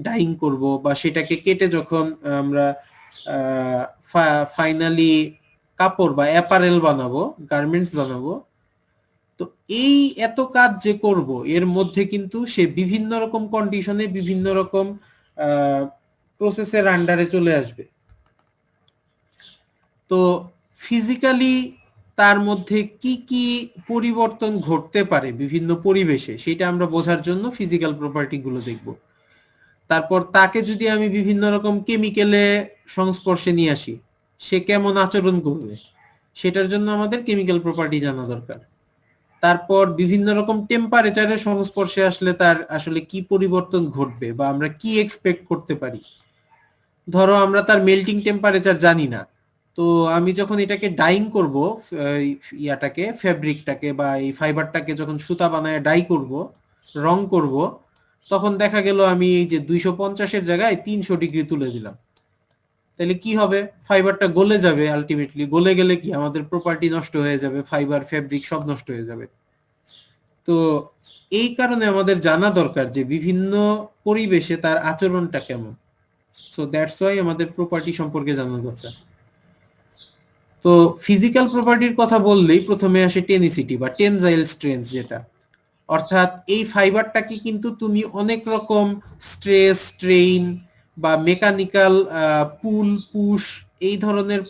ডাইং করব, বা সেটাকে কেটে যখন আমরা ফাইনালি কাপড় বা অ্যাপারেল বানাবো, গার্মেন্টস বানাবো, তো এই এত কাজ যে করব, এর মধ্যে কিন্তু সে বিভিন্ন রকম কন্ডিশনে, বিভিন্ন রকম প্রসেসের আন্ডারে চলে আসবে। তো ফিজিক্যালি তার মধ্যে কি কি পরিবর্তন ঘটতে পারে বিভিন্ন পরিবেশে সেটা আমরা বোঝার জন্য ফিজিক্যাল প্রপার্টি গুলো দেখব। তারপর তাকে যদি আমি বিভিন্ন রকম কেমিক্যালে সংস্পর্শে নিয়ে আসি, সে কেমন আচরণ করবে সেটার জন্য আমাদের কেমিক্যাল প্রপার্টি জানা দরকার। তারপর বিভিন্ন রকম টেম্পারেচারের সংস্পর্শে আসলে তার আসলে কি পরিবর্তন ঘটবে বা আমরা কি এক্সপেক্ট করতে পারি। ধরো আমরা তার মেল্টিং টেম্পারেচার জানি না, তো আমি যখন এটাকে ডাইং করব, ইয়াটাকে ফেব্রিকটাকে বা এই ফাইবারটাকে যখন সুতা বানায় ডাই করব, রং করব, তখন দেখা গেল আমি এই যে 250-এর জায়গায় 300 ডিগ্রি তুলে দিলাম, তাহলে কি হবে? ফাইবারটা গলে যাবে। আলটিমেটলি গলে গেলে কি আমাদের প্রপার্টি নষ্ট হয়ে যাবে, ফাইবার ফেব্রিক সব নষ্ট হয়ে যাবে। তো এই কারণে আমাদের জানা দরকার যে বিভিন্ন পরিবেশে তার আচরণটা কেমন। সো দ্যাটস ওয়াই আমাদের প্রপার্টি সম্পর্কে জানা দরকার। তো ফিজিক্যাল প্রপার্টির কথা বললেই প্রথমে আসে টেনিসিটি বা টেনজাইল স্ট্রেংথ, যেটা অর্থাৎ এই ফাইবারটাকে কিন্তু তুমি অনেক রকম স্ট্রেস, স্ট্রেইন বা মেকানিক্যাল পুল, পুশ এই ধরনের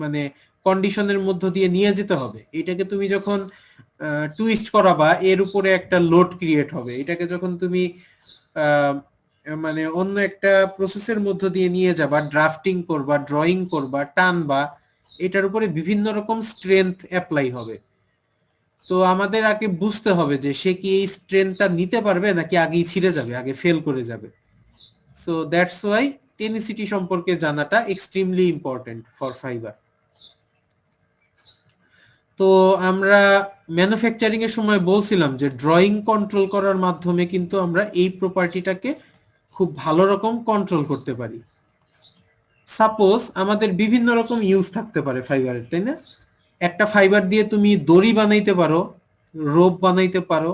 মানে কন্ডিশনের মধ্য দিয়ে নিয়ে যেতে হবে। এটাকে তুমি যখন টুইস্ট করাবা, এর উপরে একটা লোড ক্রিয়েট হবে। এটাকে যখন তুমি মানে অন্য একটা প্রসেসের মধ্য দিয়ে নিয়ে যাবা, ড্রাফটিং করবা, ড্রয়িং করবা, টানবা, এটার উপরে বিভিন্ন রকম স্ট্রেংথ অ্যাপ্লাই হবে। তো আমাদের আগে বুঝতে হবে যে সে কি এই স্ট্রেংথটা নিতে পারবে নাকি আগেই ছিঁড়ে যাবে, আগে ফেল করে যাবে। সো দ্যাটস ওয়াই টেনিসিটি সম্পর্কে জানাটা এক্সট্রিমলি ইম্পর্টেন্ট ফর ফাইবার। তো আমরা ম্যানুফ্যাকচারিং এর সময় বলছিলাম যে ড্রয়িং কন্ট্রোল করার মাধ্যমে কিন্তু আমরা এই প্রপার্টিটাকে খুব ভালো রকম কন্ট্রোল করতে পারি। সাপোজ আমাদের বিভিন্ন রকম ইউজ থাকতে পারে ফাইবারের, তাই না? একটা ফাইবার দিয়ে তুমি দড়ি বানাইতে পারো, রোপ বানাইতে পারো,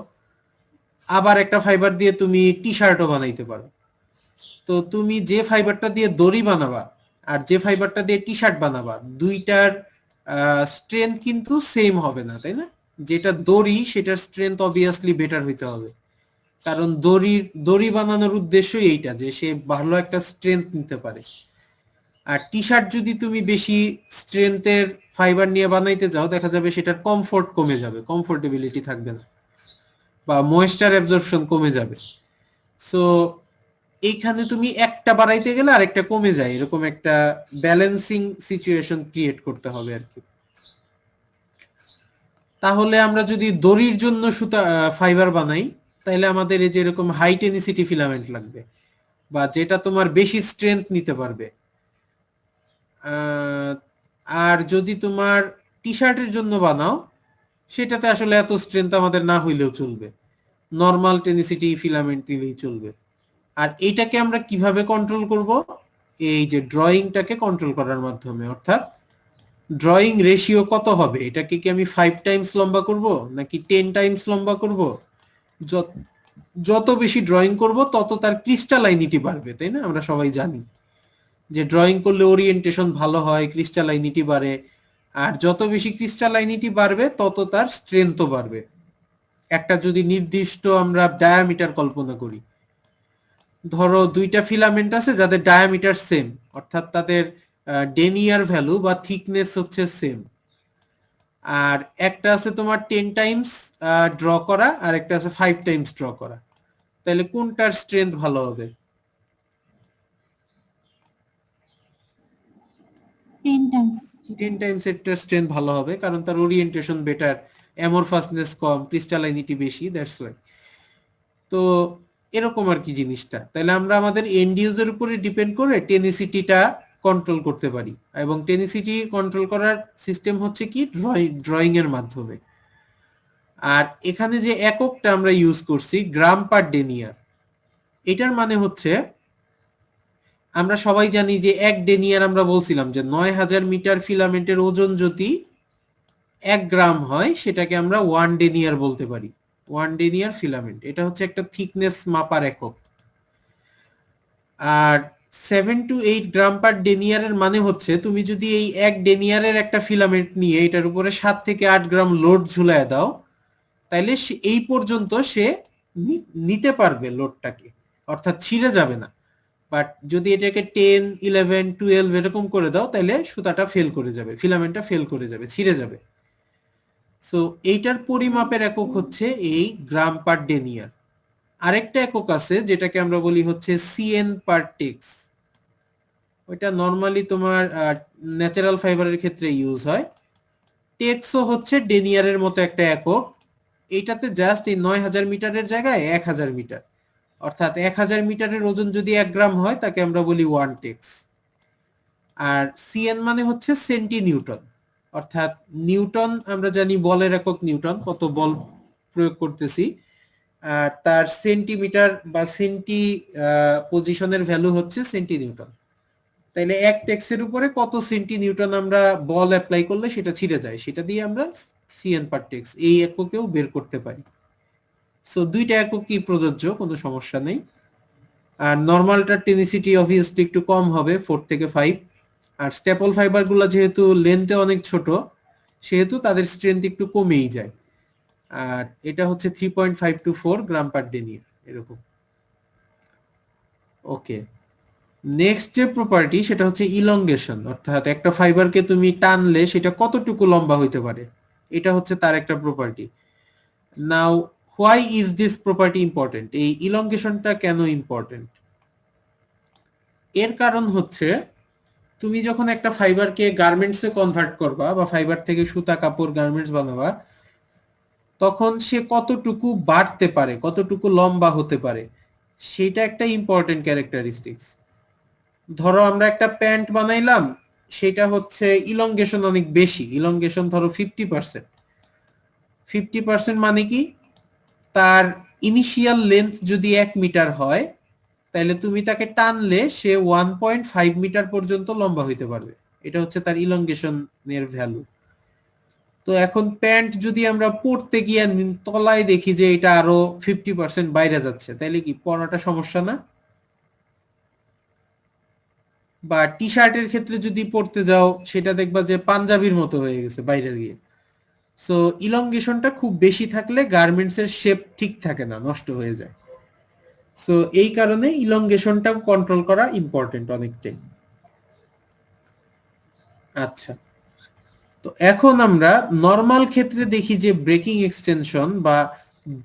আবার একটা ফাইবার দিয়ে তুমি টি শার্টও বানাইতে পারো। তো তুমি যে ফাইবারটা দিয়ে দড়ি বানাবা আর যে ফাইবারটা দিয়ে টি শার্ট বানাবা, দুইটার স্ট্রেংথ কিন্তু সেম হবে না, তাই না? যেটা দড়ি সেটার স্ট্রেংথ অবভিয়াসলি বেটার হইতে হবে, কারণ দড়ি বানানোর উদ্দেশ্যই এইটা যে সে ভালো একটা স্ট্রেংথ নিতে পারে। আর টি শার্ট যদি তুমি বেশি স্ট্রেংথের ফাইবার নিয়ে বানাইতে যাও, দেখা যাবে সেটার কমফোর্ট কমে যাবে, কমফোর্টেবিলিটি থাকবে না, বা ময়েশ্চার অ্যাবজর্পশন কমে যাবে। সো এইখানে তুমি একটা বাড়াইতে গেলে আরেকটা কমে যায়, এরকম একটা ব্যালেন্সিং সিচুয়েশন ক্রিয়েট করতে হবে আর কি। তাহলে আমরা যদি দড়ির জন্য সুতা ফাইবার বানাই, তাহলে আমাদের এই যে এরকম হাই টেনিসিটি ফিলামেন্ট লাগবে, বা যেটা তোমার বেশি স্ট্রেংথ নিতে পারবে। আর যদি তোমার টি শার্টের জন্য বানাও, সেটাতে আসলে এত স্ট্রেংথ আমাদের না হইলেও চলবে, নর্মাল টেনিসিটি ফিলামেন্ট নিলেই চলবে। আর এইটাকে আমরা কিভাবে কন্ট্রোল করব? এই যে ড্রয়িংটাকে কন্ট্রোল করার মাধ্যমে। অর্থাৎ ড্রয়িং রেশিও কত হবে, এটাকে কি আমি 5 টাইমস লম্বা করব নাকি 10 টাইমস লম্বা করব? যত বেশি ড্রয়িং করব তত তার ক্রিস্টালাইনিটি বাড়বে, তাই না? আমরা সবাই জানি যে ড্রয়িং করলে ওরিয়েন্টেশন ভালো হয়, ক্রিস্টালাইনিটি বাড়ে, আর যত বেশি ক্রিস্টালাইনিটি বাড়বে তত তার স্ট্রেংথও বাড়বে। একটা যদি নির্দিষ্ট আমরা ডায়ামিটার কল্পনা করি, ধরো দুইটা ফিলামেন্ট আছে যাদের ডায়ামিটার সেম, অর্থাৎ তাদের ডেনিয়ার ভ্যালু বা থিকনেস হচ্ছে সেম, আর একটা আছে তোমার 10 টাইমস ড্র করা আর একটা আছে 5 টাইমস ড্র করা, তাহলে কোনটার স্ট্রেংথ ভালো হবে? 10 টাইমস 10 টাইমস এর স্ট্রেংথ ভালো হবে, কারণ তার ওরিয়েন্টেশন বেটার, অ্যামরফাসনেস কম, ক্রিস্টালাইনিটি বেশি, দ্যাটস ওয়াই। তো এরকম আর কি জিনিসটা। তাহলে আমরা আমাদের এন্ড ইউজের উপরে ডিপেন্ড করে টেনিসিটিটা কন্ট্রোল করতে পারি, এবং টেনিসিটি কন্ট্রোল করার সিস্টেম হচ্ছে কি ড্রয়িং এর মাধ্যমে। আর এখানে যে এককটা আমরা ইউজ করছি গ্রাম পার ডেনিয়ার, এটার মানে হচ্ছে আমরা সবাই জানি যে 1 ডেনিয়ার, আমরা বলছিলাম যে 9000 মিটার ফিলামেন্টের ওজন যদি 1 গ্রাম হয় সেটাকে আমরা 1 ডেনিয়ার বলতে পারি। 1 ডেনিয়ার ফিলামেন্ট, এটা হচ্ছে একটা থিকনেস মাপার একক। আর 7 to 8 গ্রাম পার ডেনিয়ারের মানে হচ্ছে তুমি যদি এই 1 ডেনিয়ারের একটা ফিলামেন্ট নিয়ে এটার উপরে 7 থেকে 8 গ্রাম লোড ঝুলায় দাও, তাইলে এই পর্যন্ত সে নিতে পারবে লোডটাকে, অর্থাৎ ছিঁড়ে যাবে না, বাট যদি এটাকে 10, 11, 12 এরকম করে দাও তাহলে সুতাটা ফেল করে যাবে, ফিলামেন্টটা ফেল করে যাবে, ছিঁড়ে যাবে। সো এইটার পরিমাপের একক হচ্ছে এই গ্রাম পার ডেনিয়ার। আরেকটা একক আছে যেটাকে আমরা বলি হচ্ছে সিএন পার টেক্স। ওইটা নর্মালি তোমার ন্যাচারাল ফাইবারের ক্ষেত্রে ইউজ হয়। টেক্সও হচ্ছে ডেনিয়ারের মতো একটা একক। এইটাতে জাস্ট এই 9000 মিটারের জায়গায় 1000 মিটার, অর্থাৎ 1000 মিটারের ওজন যদি 1 গ্রাম হয় তাকে আমরা বলি 1 টেক্স। আর সিএন মানে হচ্ছে সেন্টি নিউটন, অর্থাৎ নিউটন আমরা জানি বলের একক নিউটন, কত বল প্রয়োগ করতেছি, আর তার সেন্টিমিটার বা সেন্টি পজিশনের ভ্যালু হচ্ছে সেন্টি নিউটন। তাইলে 1 টেক্সের উপরে কত সেন্টি নিউটন আমরা বল অ্যাপ্লাই করলে সেটা ছিঁড়ে যায়, সেটা দিয়ে আমরা সিএন পার টেক্স এই এককেও বের করতে পারি। সো দুইটা এককই প্রযোজ্য, কোনো সমস্যা নেই। আর নর্মালটার টেনিসিটি অবভিয়াসলি একটু কম হবে, 4 থেকে 5। আর স্টেপল ফাইবারগুলো যেহেতু লেন্থে অনেক ছোট সেহেতু তাদের স্ট্রেংথ একটু কমেই যায়। আর এটা হচ্ছে 3.5 to 4 গ্রাম পার ডেনিয়ার এরকম। ওকে, নেক্সট যে প্রপার্টি সেটা হচ্ছে ইলংগেশন, অর্থাৎ একটা ফাইবারকে তুমি টানলে সেটা কতটুকু লম্বা হইতে পারে, এটা হচ্ছে তার একটা property. Now why is this property important? এই ইলংগেশনটা কেন ইম্পর্টেন্ট? এর কারণ হচ্ছে তুমি যখন একটা ফাইবারকে গার্মেন্টসে কনভার্ট করবা বা ফাইবার থেকে সুতা কাপড় গার্মেন্টস বানাবা, তখন সে কতটুকু বাড়তে পারে, কতটুকু লম্বা হতে পারে, সেটা একটা ইম্পর্টেন্ট ক্যারেক্টারিস্টিক্স। ধরো আমরা একটা প্যান্ট বানাইলাম, সেটা হচ্ছে ইলংগেশন অনেক বেশি, ইলংগেশন ধরো 50%। 50% মানে কি, তার ইনিশিয়াল লেন্থ যদি 1 মিটার হয় তাহলে তুমি তাকে টানলে সে 1.5 মিটার পর্যন্ত লম্বা হইতে পারবে। এটা হচ্ছে তার ইলংগেশনের ভ্যালু। তো এখন প্যান্ট যদি আমরা পরতে গিয়ে তলায় দেখি যে এটা আরো 50% বাইরে যাচ্ছে, তাহলে কি পরাটা সমস্যা না? বা টি শার্টের ক্ষেত্রে যদি পরতে যাও সেটা দেখবা যে পাঞ্জাবির মতো হয়ে গেছে বাইরে গিয়ে। সো ইলংগেশনটা খুব বেশি থাকলে গার্মেন্টস এর শেপ ঠিক থাকে না, নষ্ট হয়ে যায়। সো এই কারণে ইলংগেশনটা কন্ট্রোল করা ইম্পর্টেন্ট অনেকটাই। আচ্ছা, তো এখন আমরা নরমাল ক্ষেত্রে দেখি যে ব্রেকিং এক্সটেনশন বা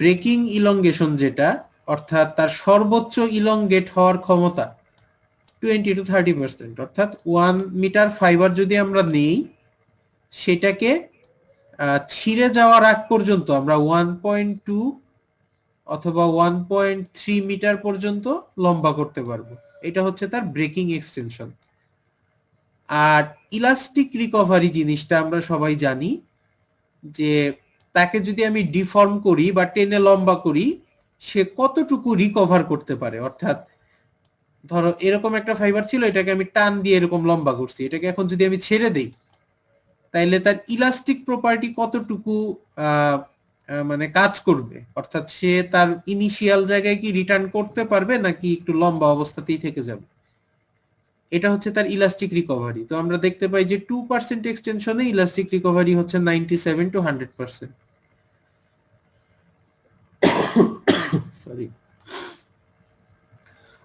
ব্রেকিং ইলংগেশন যেটা, অর্থাৎ তার সর্বোচ্চ ইলংগেট হওয়ার ক্ষমতা 20 to 30%, অর্থাৎ 1 মিটার ফাইবার যদি আমরা নেই সেটাকে ছিঁড়ে যাওয়ার আগ পর্যন্ত আমরা 1.2 অথবা 1.3 মিটার পর্যন্ত লম্বা করতে পারবো। এটা হচ্ছে তার ব্রেকিং এক্সটেনশন। আর ইলাস্টিক রিকভারি জিনিসটা আমরা সবাই জানি যে তাকে যদি আমি ডিফর্ম করি বা টেনে লম্বা করি সে কতটুকু রিকভার করতে পারে। অর্থাৎ ধরো এরকম একটা ফাইবার ছিল, এটাকে আমি টান দিয়ে এরকম লম্বা করছি, এটাকে এখন যদি আমি ছেড়ে দেই তাইলে তার ইলাস্টিক প্রপার্টি কতটুকু মানে কাজ করবে, অর্থাৎ সে তার ইনিশিয়াল জায়গায় কি রিটার্ন করতে পারবে নাকি একটু লম্বা অবস্থাতেই থেকে যাবে। এটা হচ্ছে তার ইলাস্টিক রিকভারি। তো আমরা দেখতে পাই যে 2% এক্সটেনশনে ইলাস্টিক রিকভারি হচ্ছে 97 to 100%। সরি,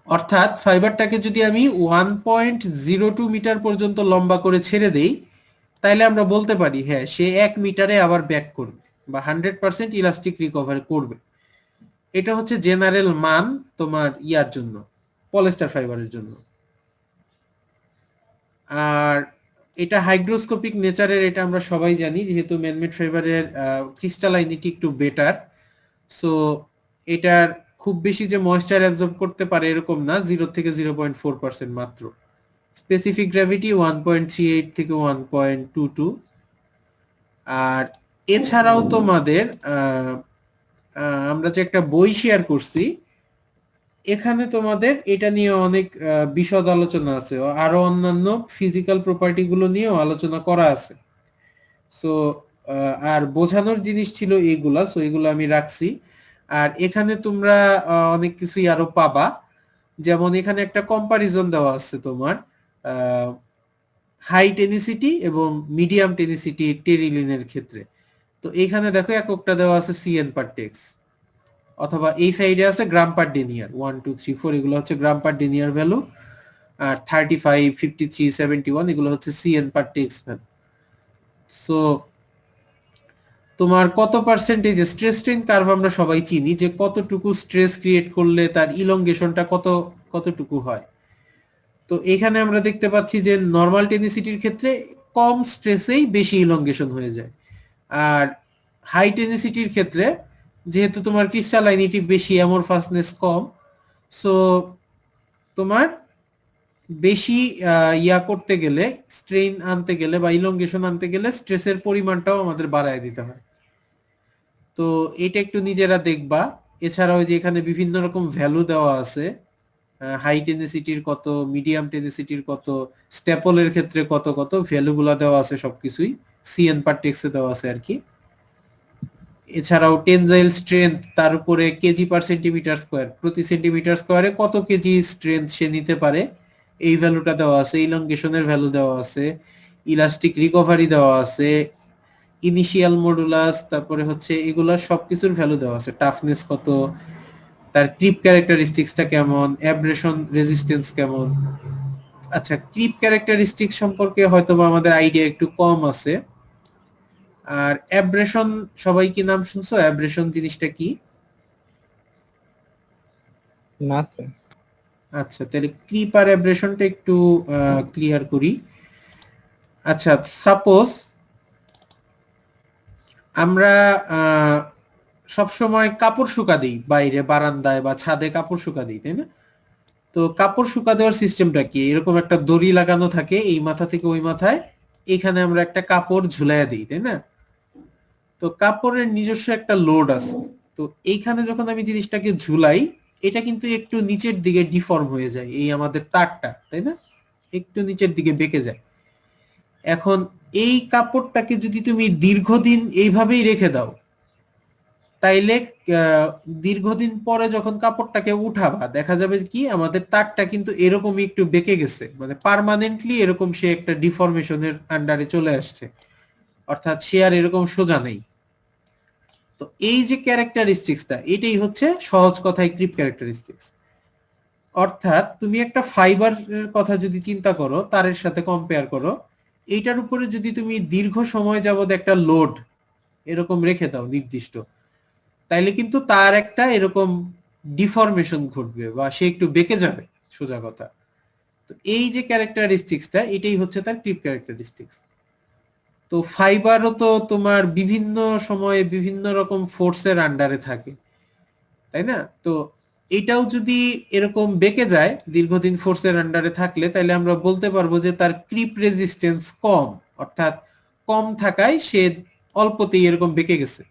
অর্থাৎ ফাইবারটাকে যদি আমি 1.02 মিটার পর্যন্ত লম্বা করে ছেড়ে দেই তাইলে আমরা বলতে পারি হ্যাঁ সে 1 মিটারে আবার ব্যাক করবে বা 100% ইলাস্টিক রিকভারি করবে। এটা হচ্ছে জেনারেল মান তোমার ইয়ার জন্য, পলিস্টার ফাইবারের জন্য। আর এটা হাইগ্রোস্কোপিক নেচারের, এটা আমরা সবাই জানি, যেহেতু ম্যানমেড ফাইবারের ক্রিস্টালাইনিটি একটু বেটার। সো এটার খুব বেশি যে ময়েশ্চার অ্যাবজর্ব করতে পারে এরকম না, 0 থেকে 0.4% মাত্র। স্পেসিফিক গ্র্যাভিটি 1.38 থেকে 1.22। আর এছাড়াও তোমাদের আমরা যে একটা বই শেয়ার করছি এখানে তোমাদের এটা নিয়ে অনেক বিশদ আলোচনা আছে, আরো অন্যান্য ফিজিক্যাল প্রপার্টি গুলো নিয়েও আলোচনা করা আছে। সো আর বোঝানোর জিনিস ছিল এইগুলা, সো এগুলো আমি রাখছি। আর এখানে তোমরা অনেক কিছুই আরো পাবা, যেমন এখানে একটা কম্পারিজন দেওয়া আছে তোমার হাই টেনিসিটি এবং মিডিয়াম টেনিসিটি টেরিলিনের ক্ষেত্রে। তো এখানে দেখো এককটা দেওয়া আছে সিএন পার টেক্স। অথবা এই সাইডে আছে গ্রাম পার ডেনিয়ার 1 2 3 4 এগুলো হচ্ছে গ্রাম পার ডেনিয়ার ভ্যালু, আর 35 53 71 এগুলো হচ্ছে সিএন পার টেক্সট ভ্যালু। সো তোমার কত পার্সেন্টেজ স্ট্রেস স্ট্রেইন কার্ভ আমরা সবাই চিনি যে কতটুকু স্ট্রেস ক্রিয়েট করলে তার ইলংগেশনটা কতটুকু হয়। তো এখানে আমরা দেখতে পাচ্ছি যে নরমাল টেনিসিটির ক্ষেত্রে কম স্ট্রেসেই বেশি ইলংগেশন হয়ে যায়, আর হাই টেনিসিটির ক্ষেত্রে যেহেতু তোমার ক্রিস্টালাইনিটি বেশি, অ্যামরফাসনেস কম, সো তোমার বেশি ইয়া করতে গেলে, স্ট্রেইন আনতে গেলে বা ইলংগেশন আনতে গেলে স্ট্রেসের পরিমাণটাও আমাদের বাড়ায় দিতে হয়। তো এটা একটু নিজেরা দেখবা। এছাড়াও যে এখানে বিভিন্ন রকম ভ্যালু দেওয়া আছে, হাই টেনিসিটির কত, মিডিয়াম টেনিসিটির কত, স্ট্যাপলের ক্ষেত্রে কত কত ভ্যালুগুলা দেওয়া আছে, সবকিছুই সিএন পার টেক্সে দেওয়া আছে আর কি। এছাড়াও টেনজাইল স্ট্রেংথ, তার উপরে কেজি পার সেন্টিমিটার স্কোয়ার, প্রতি সেন্টিমিটার স্কোয়ারে কত কেজি স্ট্রেংথ সে নিতে পারে এই ভ্যালুটা দেওয়া আছে, ইলংগেশনের ভ্যালু দেওয়া আছে, ইলাস্টিক রিকভারি দেওয়া আছে, ইনিশিয়াল মডুলাস, তারপরে হচ্ছে এগুলা সবকিছুর ভ্যালু দেওয়া আছে, টাফনেস কত, তার ক্রিপ ক্যারেক্টারিস্টিক্সটা কেমন, অ্যাব্রেশন রেজিস্ট্যান্স কেমন। আচ্ছা, ক্রিপ ক্যারেক্টারিস্টিক্স সম্পর্কে হয়তোবা আমাদের আইডিয়া একটু কম আছে। আর অ্যাব্রেশন সবাই কি নাম শুনছো? অ্যাব্রেশন জিনিসটা কি? না স্যার। আচ্ছা, তাহলে ক্রিপ আর অ্যাব্রেশনটা একটু ক্লিয়ার করি। আচ্ছা, সাপোজ আমরা সব সময় কাপড় শুকা দিই, বাইরে বারান্দায় বা ছাদে কাপড় শুকা দিই, তাই না? তো কাপড় শুকা দেওয়ার সিস্টেমটা কি? এরকম একটা দড়ি লাগানো থাকে এই মাথা থেকে ওই মাথায়, এখানে আমরা একটা কাপড় ঝুলাইয়া দিই, তাই না? তো কাপড়ের নিজস্ব একটা লোড আছে। তো এইখানে যখন আমি জিনিসটাকে ঝুলাই, এটা কিন্তু একটু নিচের দিকে ডিফর্ম হয়ে যায়, এই আমাদের তারটা, তাই না? একটু নিচের দিকে বেঁকে যায়। এখন এই কাপড়টাকে যদি তুমি দীর্ঘদিন এইভাবেই রেখে দাও, তাইলে দীর্ঘদিন পরে যখন কাপড়টাকে উঠাবা, দেখা যাবে কি আমাদের তারটা কিন্তু এরকমই একটু বেঁকে গেছে, মানে পার্মানেন্টলি এরকম সে একটা ডিফরমেশনের আন্ডারে চলে আসছে, অর্থাৎ সে আর এরকম সোজা নেই। তো এই যে ক্যারেক্টারিস্টিক্সটা, এটাই হচ্ছে সহজ কথায় ক্রিপ ক্যারেক্টারিস্টিক্স। অর্থাৎ তুমি একটা ফাইবারের কথা যদি চিন্তা করো, তারের সাথে কম্পেয়ার করো, এইটার উপরে যদি তুমি দীর্ঘ সময় যাবত একটা লোড এরকম রেখে দাও নির্দিষ্ট, তাইলে কিন্তু তার একটা এরকম ডিফরমেশন ঘটবে বা সে একটু বেঁকে যাবে, সোজা কথা। তো এই যে ক্যারেক্টারিস্টিক্সটা, এটাই হচ্ছে তার ক্রিপ ক্যারেক্টারিস্টিক্স। তো ফাইবারও তো তোমার বিভিন্ন সময়ে বিভিন্ন রকম ফোর্সের আন্ডারে থাকে, তাই না? তো এটাও যদি এরকম বেঁকে যায় দীর্ঘদিন ফোর্সের আন্ডারে থাকলে, তাহলে আমরা বলতে পারবো যে তার ক্রিপ রেজিস্ট্যান্স কম, অর্থাৎ কম থাকায় সে অল্পতেই এরকম বেঁকে গেছে।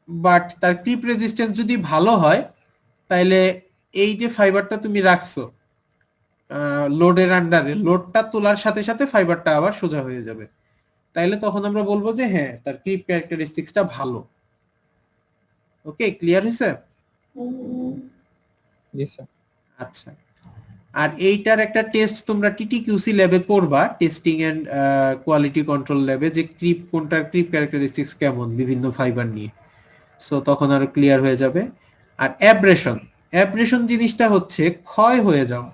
বাট তার ক্রিপ রেজিস্ট্যান্স যদি ভালো হয়, তাহলে এই যে ফাইবারটা তুমি রাখছো লোডের আন্ডারে, লোডটা তোলার সাথে সাথে ফাইবারটা আবার সোজা হয়ে যাবে, তাইলে তখন আমরা বলবো যে হ্যাঁ, তার ক্রিপ ক্যারেক্টারিস্টিক্সটা ভালো। ওকে, ক্লিয়ার হয়েছে? জি স্যার। আচ্ছা, আর এইটার একটা টেস্ট তোমরা টিটিকিউসি ল্যাবে করবা, টেস্টিং এন্ড কোয়ালিটি কন্ট্রোল ল্যাবে, যে কোনটার ক্রিপ ক্যারেক্টারিস্টিক্স কেমন বিভিন্ন ফাইবার নিয়ে। সো তখন আরো ক্লিয়ার হয়ে যাবে। আর অ্যাব্রেশন, অ্যাব্রেশন জিনিসটা হচ্ছে ক্ষয় হয়ে যাওয়া।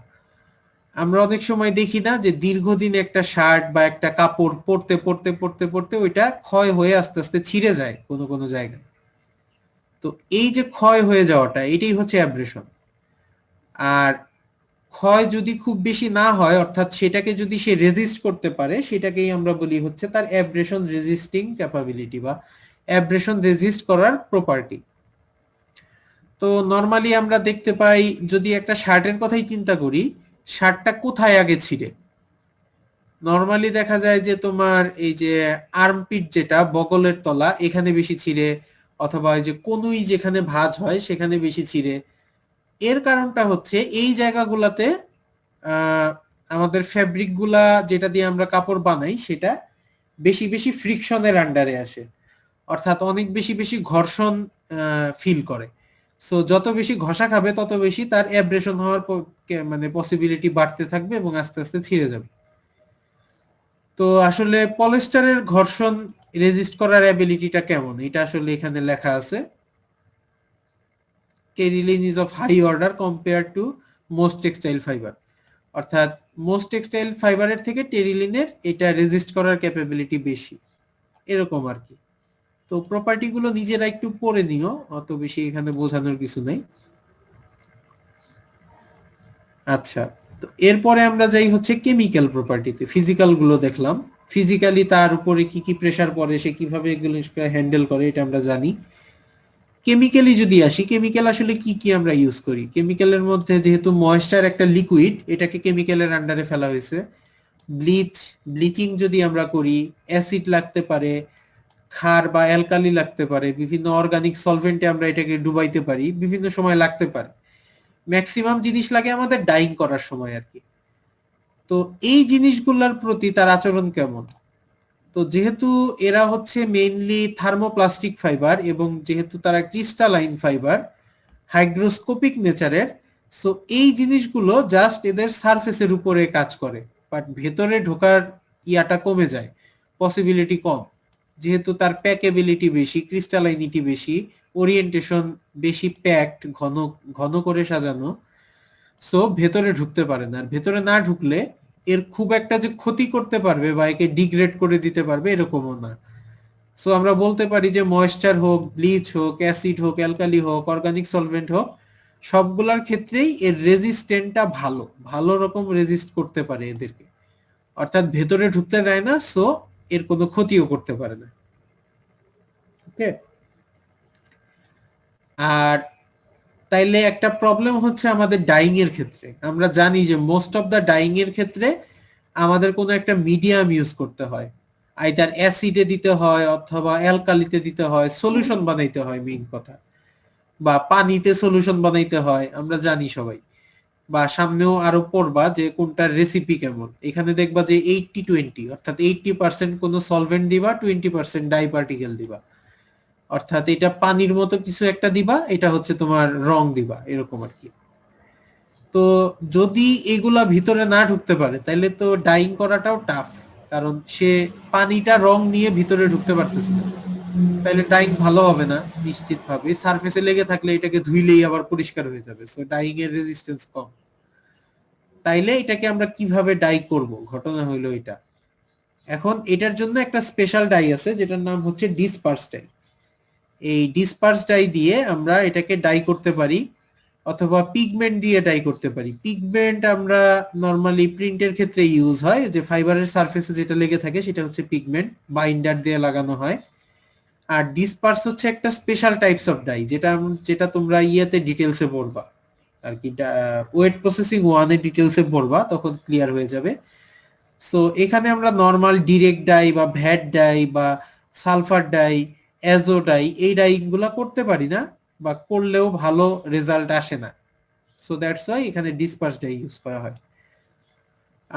আমরা অনেক সময় দেখি না যে দীর্ঘদিন একটা শার্ট বা একটা কাপড় পরতে পরতে পরতে পরতে ওইটা ক্ষয় হয়ে আস্তে আস্তে ছিঁড়ে যায় কোনো কোনো জায়গায়। তো এই যে ক্ষয় হয়ে যাওয়াটা, এটাই হচ্ছে অ্যাব্রেশন। আর ক্ষয় যদি খুব বেশি না হয়, অর্থাৎ সেটাকে যদি সে রেজিস্ট করতে পারে, সেটাকেই আমরা বলি হচ্ছে তার অ্যাব্রেশন রেজিস্টিং ক্যাপাবিলিটি বা অ্যাব্রেশন রেজিস্ট করার প্রপার্টি। তো নরমালি আমরা দেখতে পাই, যদি একটা শার্টের কথাই চিন্তা করি, শার্টটা কোথায় আগে ছিঁড়ে? নরমালি দেখা যায় যে তোমার এই যে আর্মপিট, যেটা বগলের তলা, এখানে বেশি ছিঁড়ে, অথবা এই যে কনুই যেখানে ভাঁজ হয় সেখানে বেশি ছিঁড়ে। এর কারণটা হচ্ছে এই জায়গাগুলাতে আমাদের ফ্যাব্রিক গুলা যেটা দিয়ে আমরা কাপড় বানাই, সেটা বেশি বেশি ফ্রিকশনের আন্ডারে আসে, অর্থাৎ অনেক বেশি বেশি ঘর্ষণ ফিল করে। সো যত বেশি ঘষা খাবে তত বেশি তার অ্যাব্রেশন হওয়ার মানে পসিবিলিটি বাড়তে থাকবে এবং আস্তে আস্তে ছিঁড়ে যাবে। তো আসলে পলিস্টারের ঘর্ষণ রেজিস্ট করার অ্যাবিলিটিটা কেমন, এটা আসলে এখানে লেখা আছে। Terylene is of high order compare to most textile fibre, অর্থাৎ মোস্ট টেক্সটাইল ফাইবারের থেকে টেরিলিনের এটা রেজিস্ট করার ক্যাপাবিলিটি বেশি, এরকম আর কি। তো প্রপার্টি গুলো নিজেরা একটু পড়ে নিও, অত বেশি এখানে বোঝানোর কিছু নেই। আচ্ছা, তো এরপরে আমরা যাই হচ্ছে কেমিক্যাল প্রপার্টিতে। ফিজিক্যাল গুলো দেখলাম, ফিজিক্যালি তার উপরে কি কি প্রেসার পড়ে, সে কিভাবে এগুলো হ্যান্ডেল করে এটা আমরা জানি। কেমিক্যালি যদি আসি, কেমিক্যাল আসলে কি কি আমরা ইউজ করি। কেমিক্যালের মধ্যে যেহেতু ময়েশ্চার একটা লিকুইড, এটাকে কেমিক্যালের আন্ডারে ফেলা হয়েছে। ব্লিচিং যদি আমরা করি, অ্যাসিড লাগতে পারে, ক্ষার বা অ্যালকালি লাগতে পারে, বিভিন্ন অর্গানিক সলভেন্টে আমরা এটাকে ডুবাইতে পারি, বিভিন্ন সময় লাগতে পারে। ম্যাক্সিমাম জিনিস লাগে আমাদের ডাইং করার সময় আর কি। তো এই জিনিসগুলোর প্রতি তার আচরণ কেমন? তো যেহেতু এরা হচ্ছে মেইনলি থার্মোপ্লাস্টিক ফাইবার এবং যেহেতু তারা ক্রিস্টালাইন ফাইবার, হাইগ্রোস্কোপিক নেচারের, সো এই জিনিসগুলো জাস্ট এদের সারফেসের উপরে কাজ করে, বাট ভেতরে ঢোকার ইয়াটা কমে যায়, পসিবিলিটি কম, যেহেতু তার প্যাকেবিলিটি বেশি, ক্রিস্টালাইনিটি বেশি, ওরিয়েন্টেশন বেশি, প্যাকড, ঘন ঘন করে সাজানো, সো ভেতরে ঢুকতে পারে না। আর ভেতরে না ঢুকলে এর খুব একটা যে ক্ষতি করতে পারবে বা একে ডিগ্রেড করে দিতে পারবে এরকমও না। সো আমরা বলতে পারি যে ময়েশ্চার হোক, ব্লিচ হোক, অ্যাসিড হোক, অ্যালকালি হোক, অর্গানিক সলভেন্ট হোক, সবগুলোর ক্ষেত্রেই এর রেজিস্ট্যান্টটা ভালো, ভালো রকম রেজিস্ট করতে পারে এদেরকে, অর্থাৎ ভেতরে ঢুকতে দেয় না, সো এর কোনো ক্ষতিও করতে পারে না। ওকে, আর তাইলে একটা প্রবলেম হচ্ছে আমাদের ডাইং এর ক্ষেত্রে। আমরা জানি যে মোস্ট অফ দা ডাইং এর ক্ষেত্রে আমাদের কোনো একটা মিডিয়াম ইউজ করতে হয়, আইদার অ্যাসিডে দিতে হয় অথবা অ্যালকালিতে দিতে হয়, সলিউশন বানাইতে হয় মেইন কথা, বা পানিতে সলিউশন বানাইতে হয়, আমরা জানি সবাই, বা সামনেও আরো পড়বা যে কোনটার রেসিপি কেমন। এখানে দেখবা যে 80-20, অর্থাৎ 80% কোনো সলভেন্ট দিবা, 20% ডাই পার্টিকেল দিবা, অর্থাৎ এটা পানির মতো কিছু একটা দিবা, এটা হচ্ছে তোমার রং দিবা, এরকম আর কি। তো যদি এগুলা ভিতরে না ঢুকতে পারে তাহলে তো ডাইং করাটাও টাফ, কারণ সে পানিটা রং নিয়ে ভিতরে ঢুকতে পারতেছে না, তাহলে ডাইং ভালো হবে না নিশ্চিত ভাবে। সারফেসে লেগে থাকলে এটাকে ধুইলেই আবার পরিষ্কার হয়ে যাবে, সো ডাইং এর রেজিস্ট্যান্স কম। তাইলে এটাকে আমরা কিভাবে ডাই করব, ঘটনা হইলো এটা। এখন এটার জন্য একটা স্পেশাল ডাই আছে যেটার নাম হচ্ছে ডিসপার্স ডাই। এই ডিসপার্স ডাই দিয়ে আমরা এটাকে ডাই করতে পারি, অথবা পিগমেন্ট দিয়ে ডাই করতে পারি। পিগমেন্ট আমরা নরমালি প্রিন্টের ক্ষেত্রে ইউজ হয়, যে ফাইবারের সারফেসে যেটা লেগে থাকে সেটা হচ্ছে পিগমেন্ট, বাইন্ডার দিয়ে লাগানো হয়। আর ডিসপার্স হচ্ছে একটা স্পেশাল টাইপস অফ ডাই, যেটা তোমরা ইয়েতে ডিটেলসে পড়বা আর কি, ওয়েট প্রসেসিং 1 এর ডিটেলসে পড়বা, তখন ক্লিয়ার হয়ে যাবে। সো এখানে আমরা নরমাল ডিরেক্ট ডাই বা ভ্যাট ডাই বা সালফার ডাই, অ্যাজো ডাই, এই ডাইগুলা করতে পারি না, বা করলেও ভালো রেজাল্ট আসে না। সো দ্যাটস ওয়াই এখানে ডিসপার্স ডাই ইউজ করা হয়।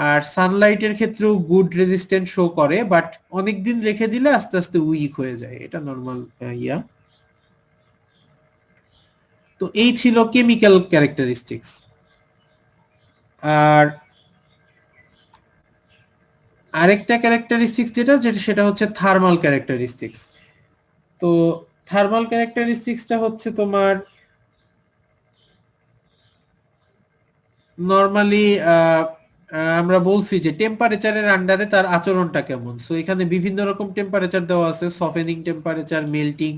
আর সানলাইটের ক্ষেত্রেও গুড রেজিস্ট্যান্স শো করে, বাট অনেকদিন রেখে দিলে আস্তে আস্তে উইক হয়ে যায়, এটা নরমাল ইয়া। তো এই ছিল কেমিক্যাল ক্যারেক্টারিস্টিক্স। আর আরেকটা ক্যারেক্টারিস্টিক্স সেটা হচ্ছে থার্মাল ক্যারেক্টারিস্টিক্স। তো থার্মাল ক্যারেক্টারিস্টিক্সটা হচ্ছে তোমার নরমালি আমরা বলছি যে টেম্পারেচারের আন্ডারে তার আচরণটা কেমন। সো এখানে বিভিন্ন রকম টেম্পারেচার দেওয়া আছে, softening temperature, melting,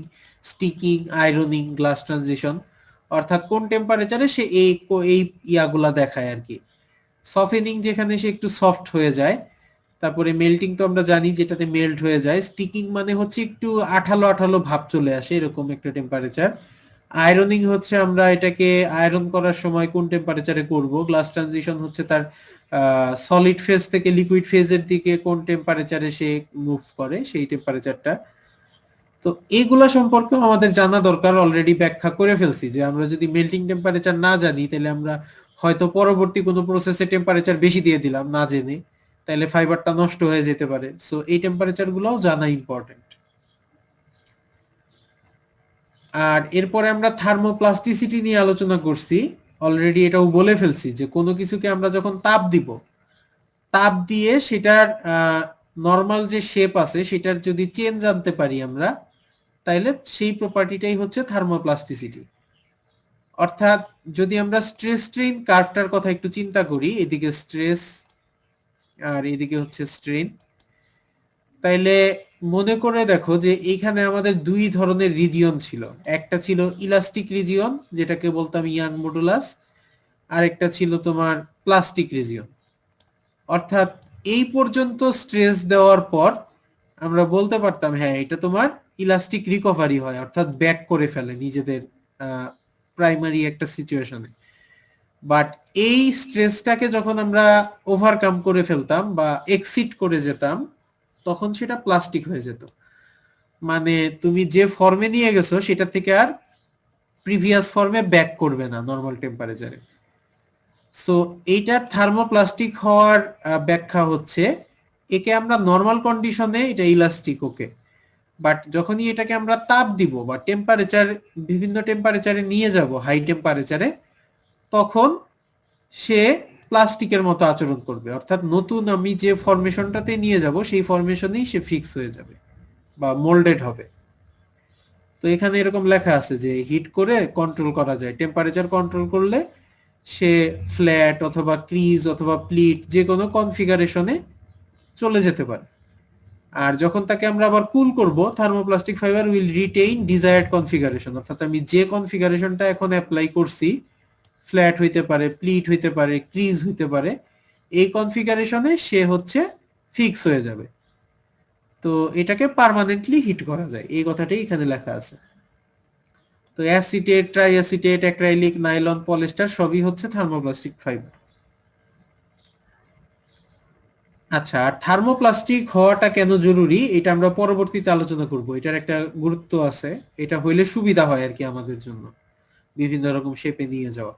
sticking, ironing, glass transition, অর্থাৎ কোন টেম্পারেচারে সে এই ইয়াগুলা দেখায় আর কি। সফেনিং যেখানে সে একটু সফট হয়ে যায়, তারপরে মেল্টিং তো আমরা জানি যেটাতে মেল্ট হয়ে যায়, স্টিকিং মানে হচ্ছে একটু আঠালো আঠালো ভাব চলে আসে, এরকম একটা টেম্পারেচার। আয়রনিং হচ্ছে আমরা এটাকে আয়রন করার সময় কোন টেম্পারেচারে করব। গ্লাস ট্রানজিশন হচ্ছে তার সলিড ফেজ থেকে লিকুইড ফেজের দিকে কোন টেম্পারেচারে সে মুভ করে, সেই টেম্পারেচারটা। তো এইগুলা সম্পর্কে আমাদের জানা দরকার, অলরেডি ব্যাখ্যা করে ফেলছি যে আমরা যদি মেল্টিং টেম্পারেচার না জানি তাহলে আমরা হয়তো পরবর্তী কোনো প্রসেসে টেম্পারেচার বেশি দিয়ে দিলাম না জেনে, তাহলে ফাইবারটা নষ্ট হয়ে যেতে পারে। সো এই টেম্পারেচার গুলোও জানা ইম্পর্টেন্ট। আর এরপরে আমরা থার্মোপ্লাস্টিসিটি নিয়ে আলোচনা করছি, অলরেডি এটাও বলে ফেলছি যে কোনো কিছুকে আমরা যখন তাপ দিব, তাপ দিয়ে সেটার নরমাল যে শেপ আছে সেটার যদি চেঞ্জ আনতে পারি আমরা, তাইলে সেই প্রপার্টিটাই হচ্ছে থার্মোপ্লাস্টিসিটি। অর্থাৎ যদি আমরা স্ট্রেস স্ট্রেইন কার্ভটার কথা একটু চিন্তা করি, এদিকে স্ট্রেস আর এদিকে হচ্ছে স্ট্রেইন, তাইলে মনে করে দেখো যে এইখানে আমাদের দুই ধরনের রিজিয়ন ছিল। একটা ছিল ইলাস্টিক রিজিয়ন, যেটাকে বলতাম ইয়াং মডুলাস, আর একটা ছিল তোমার প্লাস্টিক রিজিয়ন। অর্থাৎ এই পর্যন্ত স্ট্রেস দেওয়ার পর আমরা বলতে পারতাম হ্যাঁ এটা তোমার ইলাস্টিক রিকভারি হয়, অর্থাৎ ব্যাক করে ফেলে নিজেদের প্রাইমারি একটা সিচুয়েশনে। বাট এই স্ট্রেসটাকে যখন আমরা ওভারকাম করে ফেলতাম বা এক্সিট করে যেতাম, তখন সেটা প্লাস্টিক হয়ে যেত। মানে তুমি যে ফর্মে নিয়ে গেছো সেটা থেকে আর প্রিভিয়াস ফর্মে ব্যাক করবে না নর্মাল টেম্পারেচারে। সো এইটার থার্মোপ্লাস্টিক হওয়ার ব্যাখ্যা হচ্ছে একে আমরা নর্মাল কন্ডিশনে এটা ইলাস্টিক, ওকে, বাট যখনই এটাকে আমরা তাপ দিব বা টেম্পারেচার বিভিন্ন টেম্পারেচারে নিয়ে যাব, হাই টেম্পারেচারে, তখন সে প্লাস্টিকের মতো আচরণ করবে। অর্থাৎ নতুন আমি যে ফরমেশনটাতে নিয়ে যাব সেই ফরমেশনেই সে ফিক্স হয়ে যাবে বা মোল্ডেড হবে। তো এখানে এরকম লেখা আছে যে হিট করে কন্ট্রোল করা যায়, টেম্পারেচার কন্ট্রোল করলে সে ফ্ল্যাট অথবা ক্রিজ অথবা প্লিট যে কোনো কনফিগারেশনে চলে যেতে পারে। আর যখন তাকে আমরা আবার কুল করব, thermoplastic fibre will retain desired configuration. অর্থাৎ আমি যে কনফিগারেশনটা এখন অ্যাপ্লাই করছি, ফ্ল্যাট হইতে পারে, প্লিট হইতে পারে, ক্রিজ হইতে পারে, এই কনফিগারেশনে সে হচ্ছে ফিক্স হয়ে যাবে। তো এটাকে পার্মানেন্টলি হিট করা যায়, এই কথাটাই এখানে লেখা আছে। তো অ্যাসিটেট, ট্রাইঅ্যাসিটেট, অ্যাক্রাইলিক, নাইলন, পলিস্টার সবই হচ্ছে থার্মোপ্লাস্টিক ফাইবার। আচ্ছা, আর থার্মোপ্লাস্টিক হওয়াটা কেন জরুরি এটা আমরা পরবর্তীতে আলোচনা করব। এটার একটা গুরুত্ব আছে, এটা হইলে সুবিধা হয় আর কি আমাদের জন্য বিভিন্ন রকম শেপে নিয়ে যাওয়া।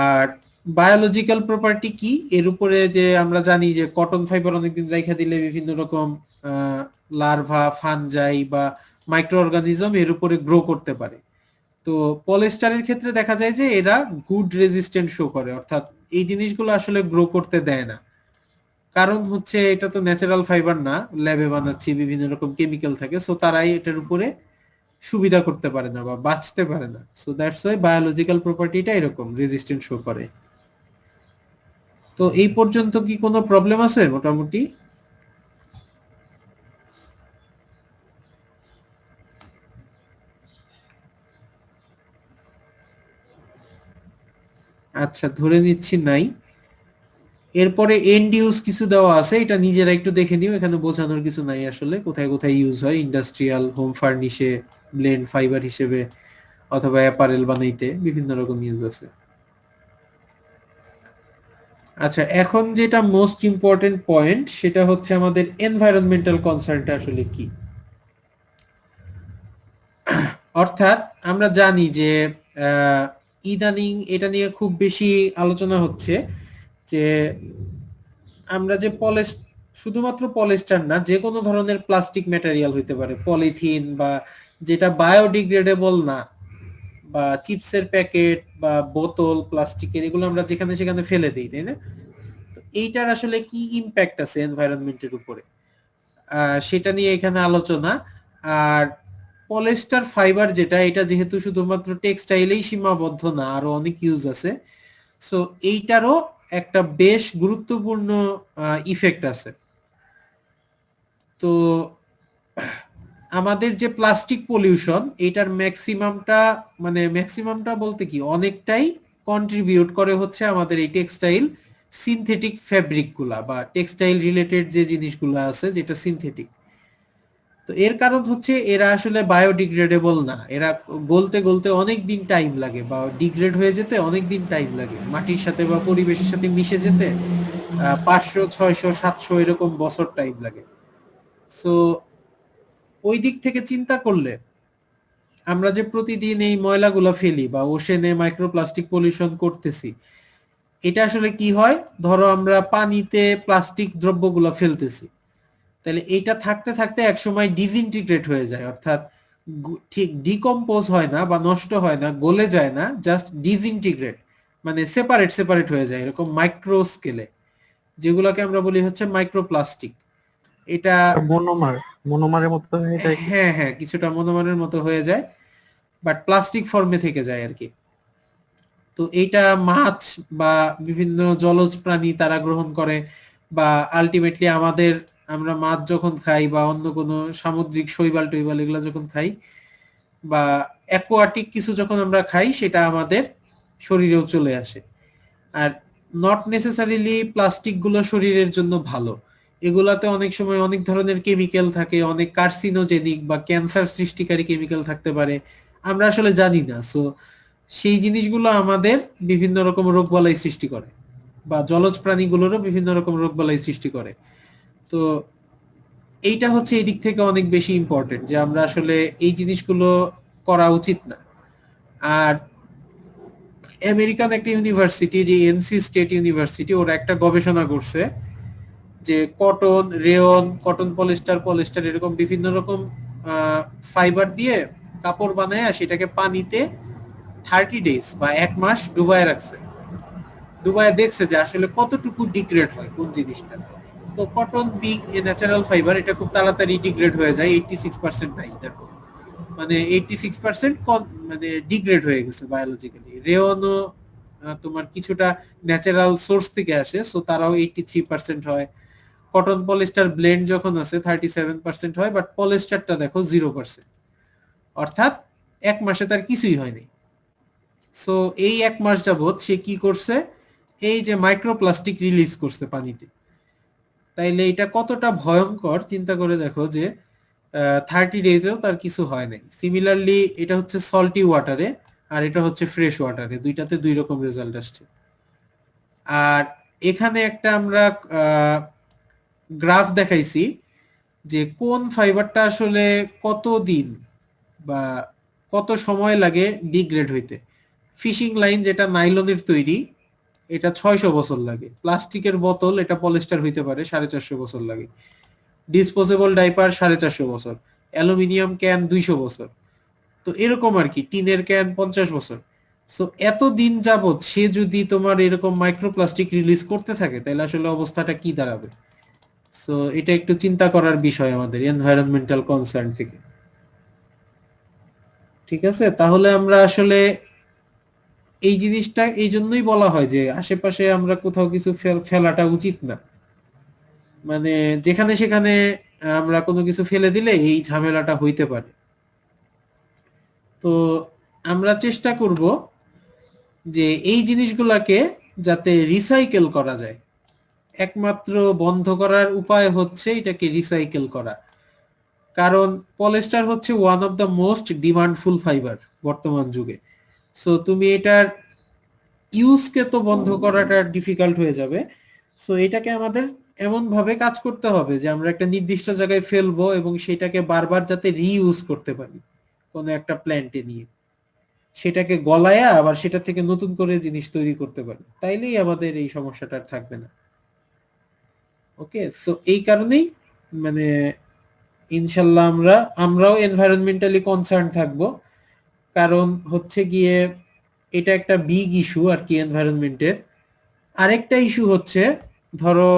আর বায়োলজিক্যাল প্রপার্টি কি, এর উপরে যে আমরা জানি যে কটন ফাইবার অনেকদিন রাইখা দিলে বিভিন্ন রকম লার্ভা, ফানজাই বা মাইক্রো অর্গানিজম এর উপরে গ্রো করতে পারে। তো পলিস্টারের ক্ষেত্রে দেখা যায় যে এরা গুড রেজিস্ট্যান্ট শো করে, অর্থাৎ এই জিনিসগুলো আসলে গ্রো করতে দেয় না। কারণ হচ্ছে এটা তো ন্যাচারাল ফাইবার না, ল্যাবে বানাচ্ছি, বিভিন্ন রকম কেমিক্যাল থাকে, সো তারাই এটার উপরে সুবিধা করতে পারে না বা বাঁচতে পারে না। সো দ্যাটস ওয়াই বায়োলজিক্যাল প্রপার্টিটা এরকম রেজিস্ট্যান্ট শো করে। তো এই পর্যন্ত কি কোনো প্রবলেম আছে মোটামুটি? আচ্ছা, ধরে নিচ্ছি নাই। এরপরে এন্ড ইউজ কিছু দেওয়া আছে, এটা নিজেরা একটু দেখে নিও, এখানে বোঝানোর কিছু নাই আসলে কোথায় কোথায় ইউজ হয়। ইন্ডাস্ট্রিয়াল, হোম ফার্নিশে, ব্লেন্ড ফাইবার হিসেবে, অথবা অ্যাপারেল বানাইতে বিভিন্ন রকম ইউজ আছে। আচ্ছা, এখন যেটা মোস্ট ইম্পর্টেন্ট পয়েন্ট সেটা হচ্ছে আমাদের এনভায়রনমেন্টাল কনসার্নটা আসলে কি। অর্থাৎ আমরা জানি যে ইদানিং এটা নিয়ে খুব বেশি আলোচনা হচ্ছে যে আমরা যে শুধুমাত্র পলিস্টার না, যে কোনো ধরনের প্লাস্টিক ম্যাটেরিয়াল হইতে পারে, পলিথিন বা যেটা বায়োডিগ্রেডেবল না, বা চিপসের প্যাকেট বা বোতল প্লাস্টিকের, এগুলো আমরা যেখানে সেখানে ফেলে দিই, তাই না? তো এইটার আসলে কি ইম্প্যাক্ট আছে এনভায়রনমেন্টের উপরে, সেটা নিয়ে এখানে আলোচনা। আর পলিস্টার ফাইবার যেটা, এটা যেহেতু শুধুমাত্র টেক্সটাইলেই সীমাবদ্ধ না, আরো অনেক ইউজ আছে, সো এইটারও একটা বেশ গুরুত্বপূর্ণ ইফেক্ট আছে। তো আমাদের যে প্লাস্টিক পলিউশন, এটার ম্যাক্সিমামটা বলতে কি অনেকটাই কন্ট্রিবিউট করে হচ্ছে আমাদের এই টেক্সটাইল সিনথেটিক ফ্যাব্রিক গুলা বা টেক্সটাইল রিলেটেড যে জিনিসগুলো আছে যেটা সিনথেটিক। তো এর কারণ হচ্ছে এরা আসলে বায়োডিগ্রেডেবল না, এরা গলতে গলতে অনেক দিন টাইম লাগে বা ডিগ্রেড হয়ে যেতে অনেক দিন টাইম লাগে, মাটির সাথে বা পরিবেশের সাথে মিশে যেতে 500, 600, 700 এরকম বছর টাইম লাগে। সো ওই দিক থেকে চিন্তা করলে আমরা যে প্রতিদিন এই ময়লাগুলো ফেলি বা ওশেনে মাইক্রোপ্লাস্টিক পলিউশন করতেছি, এটা আসলে কি হয়, ধরো আমরা পানিতে প্লাস্টিক দ্রব্যগুলো ফেলতেছি, তাহলে এটা থাকতে থাকতে একসময় ডিসইন্টিগ্রেট হয়ে যায়, অর্থাৎ ঠিক ডিকম্পোজ হয় না বা নষ্ট হয় না, গলে যায় না, জাস্ট ডিসইন্টিগ্রেট, মানে সেপারেট হয়ে যায় এরকম মাইক্রো স্কেলে, যেগুলোকে আমরা বলি হচ্ছে মাইক্রোপ্লাস্টিক। এটা মনোমারের মতো হয়ে যায়। হ্যাঁ হ্যাঁ, কিছুটা মনোমারের মতো হয়ে যায়। বাট প্লাস্টিক ফর্মে থেকে যায় আর কি। তো এইটা মাছ বা বিভিন্ন জলজ প্রাণী তারা গ্রহণ করে, বা আলটিমেটলি আমরা মাছ যখন খাই বা অন্য কোনো সামুদ্রিক শৈবাল টৈবাল এগুলো যখন খাই বা অ্যাকোয়াটিক কিছু যখন আমরা খাই, সেটা আমাদের শরীরেও চলে আসে। আর নট নেসেসারিলি প্লাস্টিক গুলো শরীরের জন্য ভালো, এগুলাতে অনেক সময় অনেক ধরনের কেমিক্যাল থাকে, অনেক কার্সিনোজেনিক বা ক্যান্সার সৃষ্টিকারী কেমিক্যাল থাকতে পারে, আমরা আসলে জানি না। সো সেই জিনিসগুলো আমাদের বিভিন্ন রকম রোগবালাই সৃষ্টি করে, বা জলজ প্রাণীগুলোরও বিভিন্ন রকম রোগবালাই সৃষ্টি করে। তো এইটা হচ্ছে এই দিক থেকে অনেক বেশি ইম্পর্টেন্ট যে আমরা আসলে এই জিনিসগুলো করা উচিত না। আর আমেরিকান একটা ইউনিভার্সিটি, যে এনসি স্টেট ইউনিভার্সিটি, ওরা একটা গবেষণা করছে যে cotton, rayon, cotton polyester, polyester এরকম বিভিন্ন রকম ফাইবার দিয়ে কাপড় বানায় সেটাকে পানিতে 30 ডেজ বা 1 মাস ডুবায় রাখছে। ডুবায় দেখছে যে আসলে কতটুকু ডিগ্রেড হয় কোন জিনিসটা। তো cotton being a natural fibre, এটা খুব তাড়াতাড়ি ডিগ্রেড হয়ে যায় 86% টাইম। দেখো মানে 86% মানে ডিগ্রেড হয়ে গেছে বায়োলজিক্যালি। রেওনও তোমার কিছুটা ন্যাচারাল সোর্স থেকে আসে, সো তারাও 83% হয়। কটন পলিস্টার ব্লেন্ড যখন আছে 37% হয়, বাট পলিস্টারটা দেখো 0%, অর্থাৎ 1 মাসে তার কিছুই হয়নি। সো এই 1 মাস যাবত সে কি করছে, এই যে মাইক্রোপ্লাস্টিক রিলিজ করছে পানিতে। তাইলে এটা কতটা ভয়ঙ্কর চিন্তা করে দেখো যে 30 ডেজেও তার কিছু হয় নাই। সিমিলারলি এটা হচ্ছে সল্টি ওয়াটারে, আর এটা হচ্ছে ফ্রেশ ওয়াটারে, দুইটাতে দুই রকম রেজাল্ট আসছে। আর এখানে একটা আমরা গ্রাফ দেখাইছি যে কোন ফাইবারটা আসলে কত দিন বা কত সময় লাগে ডিগ্রেড হইতে। ফিশিং লাইন যেটা নাইলনের তৈরি, এটা 600 বছর লাগে। প্লাস্টিকের বোতল, এটা পলিস্টার হইতে পারে, 450 বছর লাগে। ডিসপোজেবল ডাইপার 450 বছর, অ্যালুমিনিয়াম ক্যান 200 বছর, তো এরকম আর কি। টিনের ক্যান 50 বছর। সো এত দিন যাবত সে যদি তোমার এরকম মাইক্রোপ্লাস্টিক রিলিজ করতে থাকে, তাহলে আসলে অবস্থাটা কি দাঁড়াবে। সো এটা একটু চিন্তা করার বিষয় আমাদের এনভায়রনমেন্টাল কনসার্ন থেকে। ঠিক আছে, তাহলে আমরা আসলে এই জিনিসটা এই জন্যই বলা হয় যে আশেপাশে আমরা কোথাও কিছু ফেলাটা উচিত না। মানে যেখানে সেখানে আমরা কোনো কিছু ফেলে দিলে এই ঝামেলাটা হইতে পারে। তো আমরা চেষ্টা করব যে এই জিনিসগুলাকে যাতে রিসাইকেল করা যায়। একমাত্র বন্ধ করার উপায় হচ্ছে এটাকে রিসাইকেল করা। কারণ পলিস্টার হচ্ছে one of the most demandful fibre বর্তমান যুগে। সো তুমি এটার ইউজকে তো বন্ধ করাটা ডিফিকাল্ট হয়ে যাবে। সো এটাকে আমাদের এমন ভাবে কাজ করতে হবে যে আমরা একটা নির্দিষ্ট জায়গায় ফেলবো এবং সেটাকে বারবার যাতে রিইউজ করতে পারি কোনো একটা প্ল্যান্টে নিয়ে, সেটাকে গলায়া আবার সেটা থেকে নতুন করে জিনিস তৈরি করতে পারি, তাইলেই আমাদের এই সমস্যাটা আর থাকবে না। ওকে, সো এই কারণেই মানে ইনশাল্লাহ আমরাও এনভায়রনমেন্টালি কনসার্ন থাকবো। কারণ হচ্ছে গিয়ে এটা একটা বিগ ইস্যু আর কি এনভায়রনমেন্টের। আরেকটা ইস্যু হচ্ছে, ধরো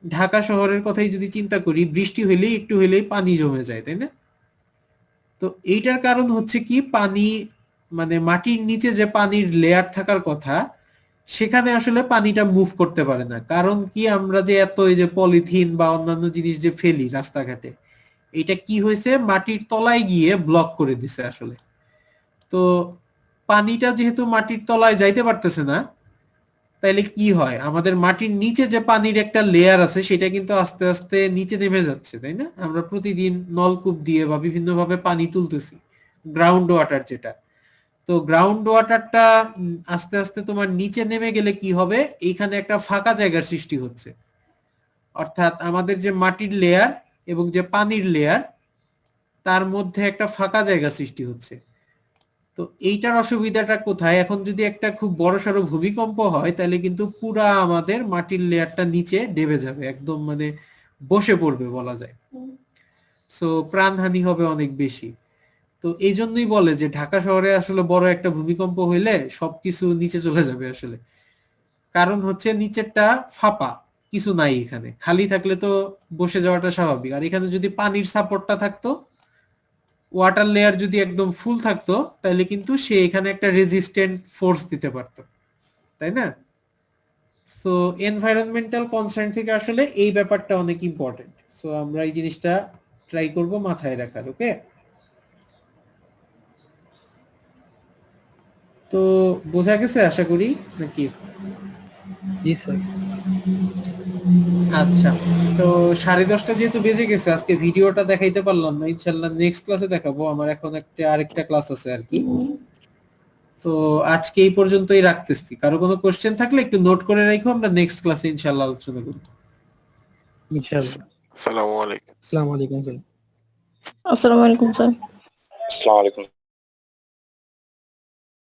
ঢাকা শহরের কথাই যদি চিন্তা করি, বৃষ্টি হইলেই একটু হইলেই পানি জমে যায়, তাই না? তো এইটার কারণ হচ্ছে কি, পানি মানে মাটির নিচে যে পানির লেয়ার থাকার কথা, সেখানে আসলে পানিটা মুভ করতে পারে না। কারণ কি, আমরা যে এত এই যে পলিথিন বা অন্যান্য জিনিস যে ফেলি রাস্তাঘাটে, এটা কি হয়েছে, মাটির তলায় গিয়ে ব্লক করে দিছে আসলে। তো পানিটা যেহেতু মাটির তলায় যাইতে পারতেছে না, তাইলে কি হয়, আমাদের মাটির নিচে যে পানির একটা লেয়ার আছে সেটা কিন্তু আস্তে আস্তে নিচে নেমে যাচ্ছে, তাই না? আমরা প্রতিদিন নলকূপ দিয়ে বা বিভিন্ন ভাবে পানি তুলতেছি, গ্রাউন্ড ওয়াটার যেটা। তো গ্রাউন্ড ওয়াটারটা আস্তে আস্তে তোমার নিচে নেমে গেলে কি হবে, এইখানে একটা ফাঁকা জায়গার সৃষ্টি হচ্ছে। অর্থাৎ আমাদের যে মাটির লেয়ার এবং যে পানির লেয়ার, তার মধ্যে একটা ফাঁকা জায়গা সৃষ্টি হচ্ছে। তো এইটার অসুবিধাটা কোথায়, এখন যদি একটা খুব বড়সড় ভূমিকম্প হয়, তাহলে কিন্তু পুরা আমাদের মাটির লেয়ারটা নিচে ডেবে যাবে, একদম মানে বসে পড়বে বলা যায়। সো প্রাণহানি হবে অনেক বেশি। তো এই জন্যই বলে যে ঢাকা শহরে আসলে বড় একটা ভূমিকম্প হইলে সবকিছু নিচে চলে যাবে আসলে। কারণ হচ্ছে নিচেরটা ফাঁপা, কিছু নাই, এখানে খালি থাকলে তো বসে যাওয়াটা স্বাভাবিক। আর এখানে যদি পানির সাপোর্টটা থাকতো, ওয়াটার লেয়ার যদি একদম ফুল থাকতো তাহলে কিন্তু সে এখানে একটা রেজিস্ট্যান্ট ফোর্স দিতে পারতো, তাই না? সো এনভায়রনমেন্টাল কনসার্ন থেকে আসলে এই ব্যাপারটা অনেক ইম্পর্টেন্ট। সো আমরা এই জিনিসটা ট্রাই করব মাথায় রাখার। ওকে, তো বোঝা গেছে আশা করি নাকি? জি স্যার। আচ্ছা, তো 10:30 যেহেতু বেজে গেছে, আজকে ভিডিওটা দেখাইতে পারলাম না, ইনশাল্লাহ নেক্সট ক্লাসে দেখাবো। আমার এখন আরেকটা ক্লাস আছে আর কি। তো আজকে এই পর্যন্তই রাখতেছি। কারো কোনো কোশ্চেন থাকলে একটু নোট করে রাখো, আমরা নেক্সট ক্লাসে ইনশাল্লাহ আলোচনা করব। ইনশাআল্লাহ। আসসালামু আলাইকুম। আসসালামু আলাইকুম স্যার। আসসালামু আলাইকুম স্যার। আসসালামু আলাইকুম।